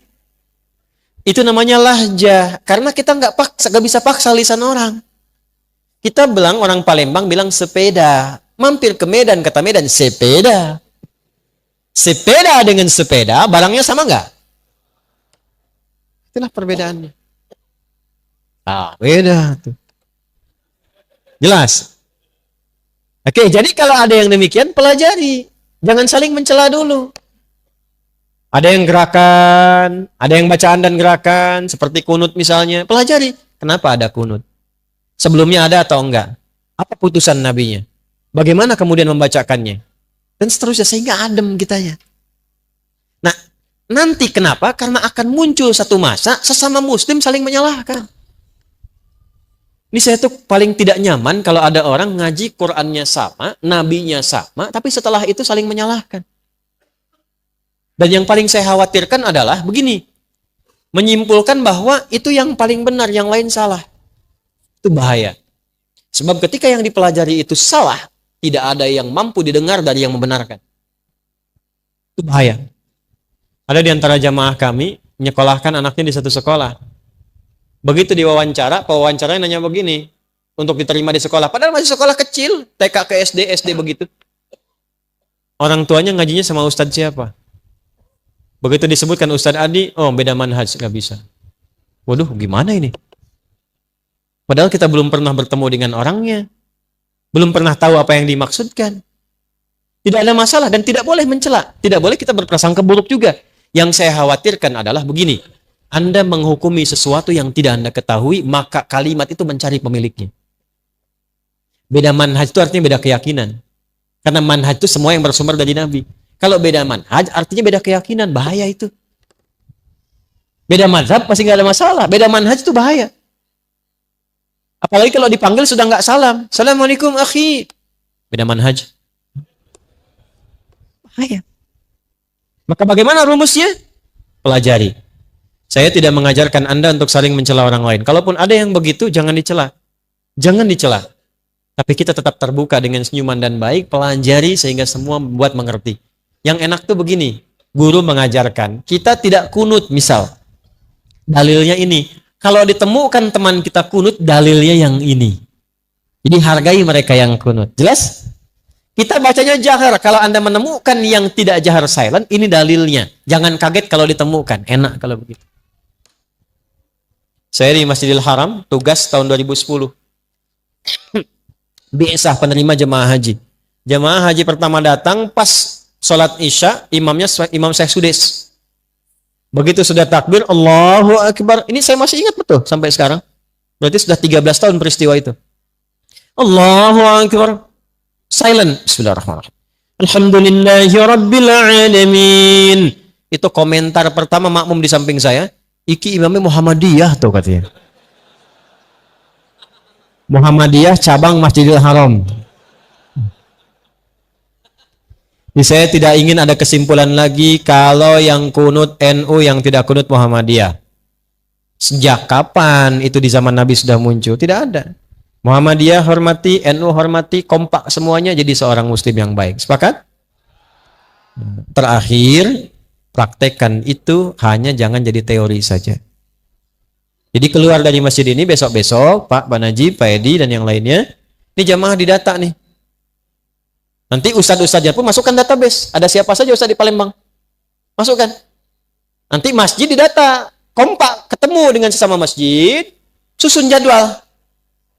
Speaker 1: Itu namanya lahjah. Karena kita nggak bisa paksa lisan orang. Kita bilang, orang Palembang bilang sepeda. Mampir ke Medan, kata Medan, sepeda. Sepeda dengan sepeda, barangnya sama nggak? Itulah perbedaannya. Beda tuh. Jelas? Oke, jadi kalau ada yang demikian, pelajari. Jangan saling mencela dulu. Ada yang gerakan, ada yang bacaan dan gerakan, seperti kunut misalnya. Pelajari, kenapa ada kunut? Sebelumnya ada atau enggak? Apa putusan nabinya? Bagaimana kemudian membacakannya? Dan seterusnya, sehingga adem kitanya. Nah, nanti kenapa? Karena akan muncul satu masa, sesama muslim saling menyalahkan. Ini saya tuh paling tidak nyaman kalau ada orang ngaji Qur'annya sama, nabinya sama, tapi setelah itu saling menyalahkan. Dan yang paling saya khawatirkan adalah begini, menyimpulkan bahwa itu yang paling benar, yang lain salah. Itu bahaya. Sebab ketika yang dipelajari itu salah, tidak ada yang mampu didengar dari yang membenarkan. Itu bahaya. Ada di antara jamaah kami, menyekolahkan anaknya di satu sekolah. Begitu diwawancara, pewawancaranya nanya begini, untuk diterima di sekolah. Padahal masih sekolah kecil, TK ke SD begitu. Orang tuanya ngajinya sama ustadz siapa? Begitu disebutkan Ustadz Adi, beda manhaj, nggak bisa. Waduh, gimana ini? Padahal kita belum pernah bertemu dengan orangnya. Belum pernah tahu apa yang dimaksudkan. Tidak ada masalah dan tidak boleh mencela. Tidak boleh kita berprasangka buruk juga. Yang saya khawatirkan adalah begini. Anda menghukumi sesuatu yang tidak Anda ketahui, maka kalimat itu mencari pemiliknya. Beda manhaj itu artinya beda keyakinan. Karena manhaj itu semua yang bersumber dari Nabi. Kalau beda manhaj, artinya beda keyakinan. Bahaya itu. Beda mazhab pasti nggak ada masalah. Beda manhaj itu bahaya. Apalagi kalau dipanggil sudah nggak salam. Assalamualaikum akhi. Beda manhaj. Bahaya. Maka bagaimana rumusnya? Pelajari. Saya tidak mengajarkan Anda untuk saling mencela orang lain. Kalaupun ada yang begitu, jangan dicela. Jangan dicela. Tapi kita tetap terbuka dengan senyuman dan baik, pelajari sehingga semua membuat mengerti. Yang enak tuh begini, guru mengajarkan, kita tidak kunut misal. Dalilnya ini. Kalau ditemukan teman kita kunut, dalilnya yang ini. Jadi hargai mereka yang kunut. Jelas? Kita bacanya jahar. Kalau Anda menemukan yang tidak jahar silent, ini dalilnya. Jangan kaget kalau ditemukan. Enak kalau begitu. Saya di Masjidil Haram, tugas tahun 2010. Bi'sah penerima jemaah haji. Jemaah haji pertama datang pas sholat isya, imamnya Imam Syekh Sudes. Begitu sudah takbir, Allahu Akbar. Ini saya masih ingat betul sampai sekarang. Berarti sudah 13 tahun peristiwa itu. Allahu Akbar. Silent. Bismillahirrahmanirrahim. Alhamdulillahi Rabbil Alamin. Itu komentar pertama makmum di samping saya. Iki imamnya Muhammadiyah tuh katanya. Muhammadiyah cabang Masjidil Haram. Jadi saya tidak ingin ada kesimpulan lagi kalau yang kunut NU, yang tidak kunut Muhammadiyah. Sejak kapan itu di zaman Nabi sudah muncul? Tidak ada. Muhammadiyah hormati, NU hormati, kompak semuanya jadi seorang muslim yang baik. Sepakat? Terakhir, praktekkan itu, hanya jangan jadi teori saja. Jadi keluar dari masjid ini besok-besok, Pak Najib, Pak Edi, dan yang lainnya, ini jamaah didata nih. Nanti ustadz-ustadznya pun masukkan database. Ada siapa saja ustadz di Palembang? Masukkan. Nanti masjid didata. Kompak, ketemu dengan sesama masjid, susun jadwal.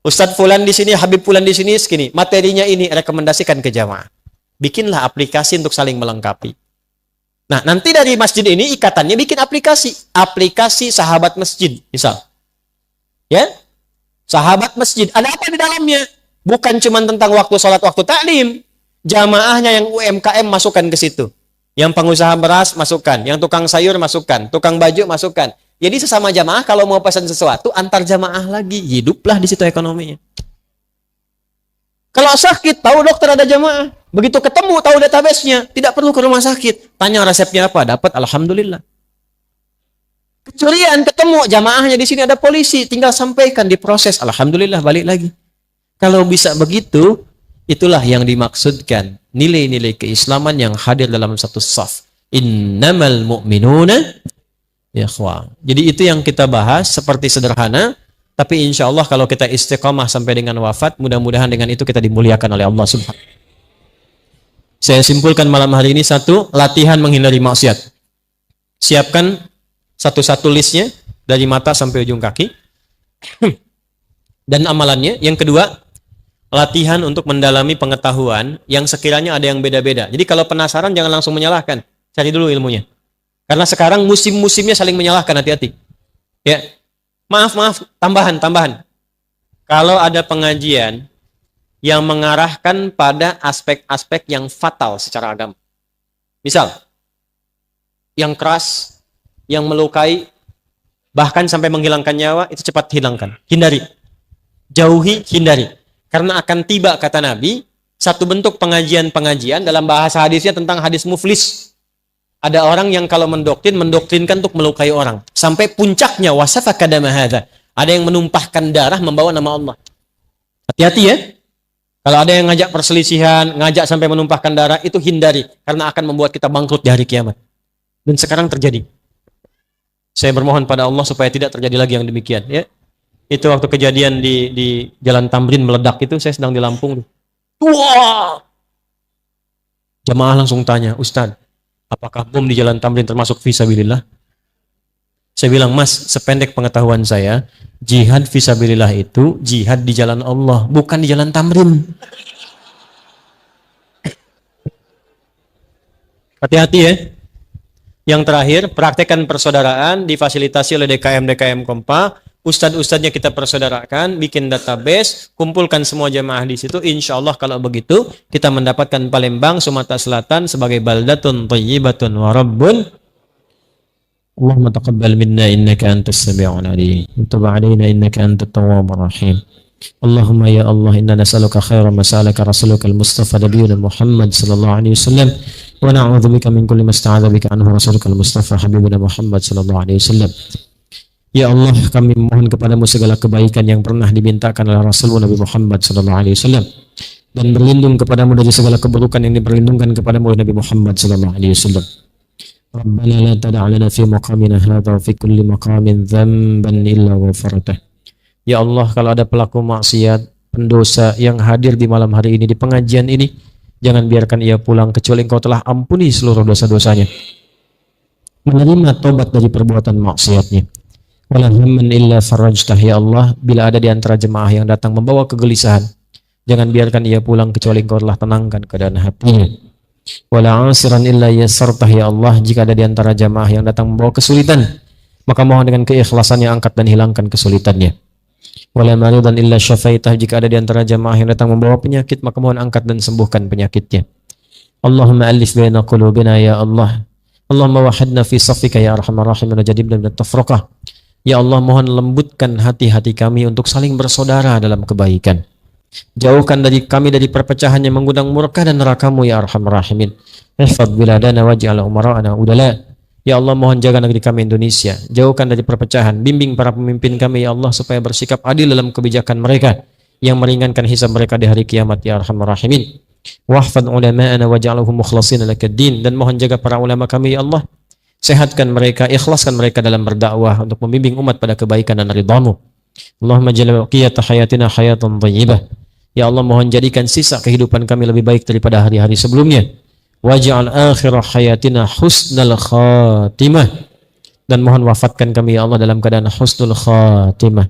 Speaker 1: Ustadz Fulan di sini, Habib Fulan di sini, segini. Materinya ini, rekomendasikan ke jamaah. Bikinlah aplikasi untuk saling melengkapi. Nah, nanti dari masjid ini ikatannya bikin aplikasi. Aplikasi sahabat masjid, misal. Ya? Sahabat masjid. Ada apa di dalamnya? Bukan cuma tentang waktu sholat, waktu taklim. Jamaahnya yang UMKM masukkan ke situ. Yang pengusaha beras masukkan. Yang tukang sayur masukkan. Tukang baju masukkan. Jadi sesama jamaah kalau mau pesan sesuatu, antar jamaah lagi. Hiduplah di situ ekonominya. Kalau sakit, tahu dokter ada jamaah. Begitu ketemu, tahu database-nya. Tidak perlu ke rumah sakit. Tanya resepnya apa, dapat alhamdulillah. Kecurian, ketemu, jamaahnya di sini ada polisi. Tinggal sampaikan, diproses. Alhamdulillah, balik lagi. Kalau bisa begitu, itulah yang dimaksudkan. Nilai-nilai keislaman yang hadir dalam satu saf. Innamal mu'minuna ikhwah. Jadi itu yang kita bahas, seperti sederhana. Tapi insya Allah kalau kita istiqamah sampai dengan wafat, mudah-mudahan dengan itu kita dimuliakan oleh Allah Subhanahu. Saya simpulkan malam hari ini, satu, latihan menghindari maksiat. Siapkan satu-satu listnya dari mata sampai ujung kaki dan amalannya. Yang kedua, latihan untuk mendalami pengetahuan yang sekiranya ada yang beda-beda. Jadi kalau penasaran jangan langsung menyalahkan, cari dulu ilmunya. Karena sekarang musim-musimnya saling menyalahkan, hati-hati. Ya. Maaf, tambahan. Kalau ada pengajian yang mengarahkan pada aspek-aspek yang fatal secara agama. Misal, yang keras, yang melukai, bahkan sampai menghilangkan nyawa, itu cepat hilangkan. Hindari. Jauhi, hindari. Karena akan tiba, kata Nabi, satu bentuk pengajian dalam bahasa hadisnya tentang hadis muflis. Ada orang yang kalau mendoktrinkan untuk melukai orang. Sampai puncaknya, wasafaka dama hadza. Ada yang menumpahkan darah membawa nama Allah. Hati-hati ya. Kalau ada yang ngajak perselisihan, ngajak sampai menumpahkan darah, itu hindari. Karena akan membuat kita bangkrut di hari kiamat. Dan sekarang terjadi. Saya bermohon pada Allah supaya tidak terjadi lagi yang demikian. Ya. Itu waktu kejadian di Jalan Tamrin meledak itu, saya sedang di Lampung. Wah! Jamaah langsung tanya, Ustaz, apakah bom di Jalan Tamrin termasuk fisabilillah? Saya bilang, Mas, sependek pengetahuan saya, jihad fisabilillah itu jihad di jalan Allah, bukan di Jalan Tamrin. Hati-hati ya. Yang terakhir, praktekkan persaudaraan, difasilitasi oleh DKM Kompa. Ustadz-ustadznya kita persaudarakan, bikin database, kumpulkan semua jamaah di situ. Insya Allah kalau begitu, kita mendapatkan Palembang, Sumatera Selatan sebagai baldatun thayyibatun wa rabbun. Allahumma taqabbal minna innaka antas sami'ul alim. Wa tub 'alaina innaka antat tawwabur rahim. Allahumma ya Allah, inna nas'aluka khairan ma sa'alaka rasuluka al-Mustafa nabiyuna Muhammad sallallahu alaihi wasallam wa na'udzubika min kulli ma sta'adza bika anhu rasuluka al-Mustafa habibuna Muhammad sallallahu alaihi wasallam. Ya Allah, kami mohon kepadamu segala kebaikan yang pernah dimintakan oleh Rasulullah Nabi Muhammad SAW, dan berlindung kepadamu dari segala keburukan yang diperlindungkan kepadamu oleh Nabi Muhammad SAW. Rabbana la tada' lana fi maqamina hadha wa fi kulli maqamin dhanban illa ghafartah. Ya Allah, kalau ada pelaku maksiat, pendosa yang hadir di malam hari ini, di pengajian ini, jangan biarkan ia pulang kecuali Engkau telah ampuni seluruh dosa-dosanya, menerima tobat dari perbuatan maksiatnya. Wala hamman illa farajtah. Ya Allah, bila ada di antara jemaah yang datang membawa kegelisahan, jangan biarkan ia pulang kecuali Engkau telah tenangkan keadaan hatinya. Wala asiran illa yassartah. Ya Allah, jika ada di antara jemaah yang datang membawa kesulitan, maka mohon dengan keikhlasannya angkat dan hilangkan kesulitannya. Wala maridan illa syafaitah. Jika ada di antara jemaah yang datang membawa penyakit, maka mohon angkat dan sembuhkan penyakitnya. Allahumma alif baina qulubina ya Allah. Allahumma wahidna fi safika ya arhamar rahimin wa jadibna min at-tafraqah. Ya Allah, mohon lembutkan hati-hati kami untuk saling bersaudara dalam kebaikan. Jauhkan dari kami dari perpecahan yang mengundang murka dan neraka-Mu ya arhamar rahimin. Ihfadz biladana waj'al umara'ana udala. Ya Allah, mohon jaga negeri kami Indonesia. Jauhkan dari perpecahan. Bimbing para pemimpin kami ya Allah supaya bersikap adil dalam kebijakan mereka yang meringankan hisab mereka di hari kiamat ya arhamar rahimin. Wahfadz ulama'ana waj'alhum mukhlasin lakaddin. Dan mohon jaga para ulama kami ya Allah. Sehatkan mereka, ikhlaskan mereka dalam berdakwah untuk membimbing umat pada kebaikan dan ridha-Mu. Allahumma jalla qiyata hayatina hayatan thayyibah. Ya Allah, mohon jadikan sisa kehidupan kami lebih baik daripada hari-hari sebelumnya. Waj'al akhirah hayatina husnal khatimah. Dan mohon wafatkan kami ya Allah dalam keadaan husnul khatimah.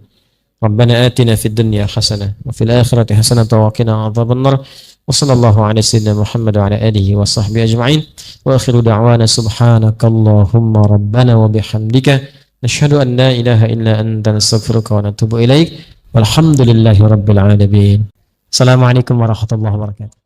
Speaker 1: Rabbana atina fid dunya hasanah wa fil akhirati hasanah wa qina adzabannar. Wa sallallahu ala sayyidina Muhammad wa ala alihi wa sahbihi ajma'in. Wa akhiru da'wana subhanakallahumma rabbana wa bihamdika nashhadu an la ilaha illa anta nastaghfiruka wa natubu ilaik. Walhamdulillahi rabbil alamin. Assalamualaikum warahmatullahi wabarakatuh.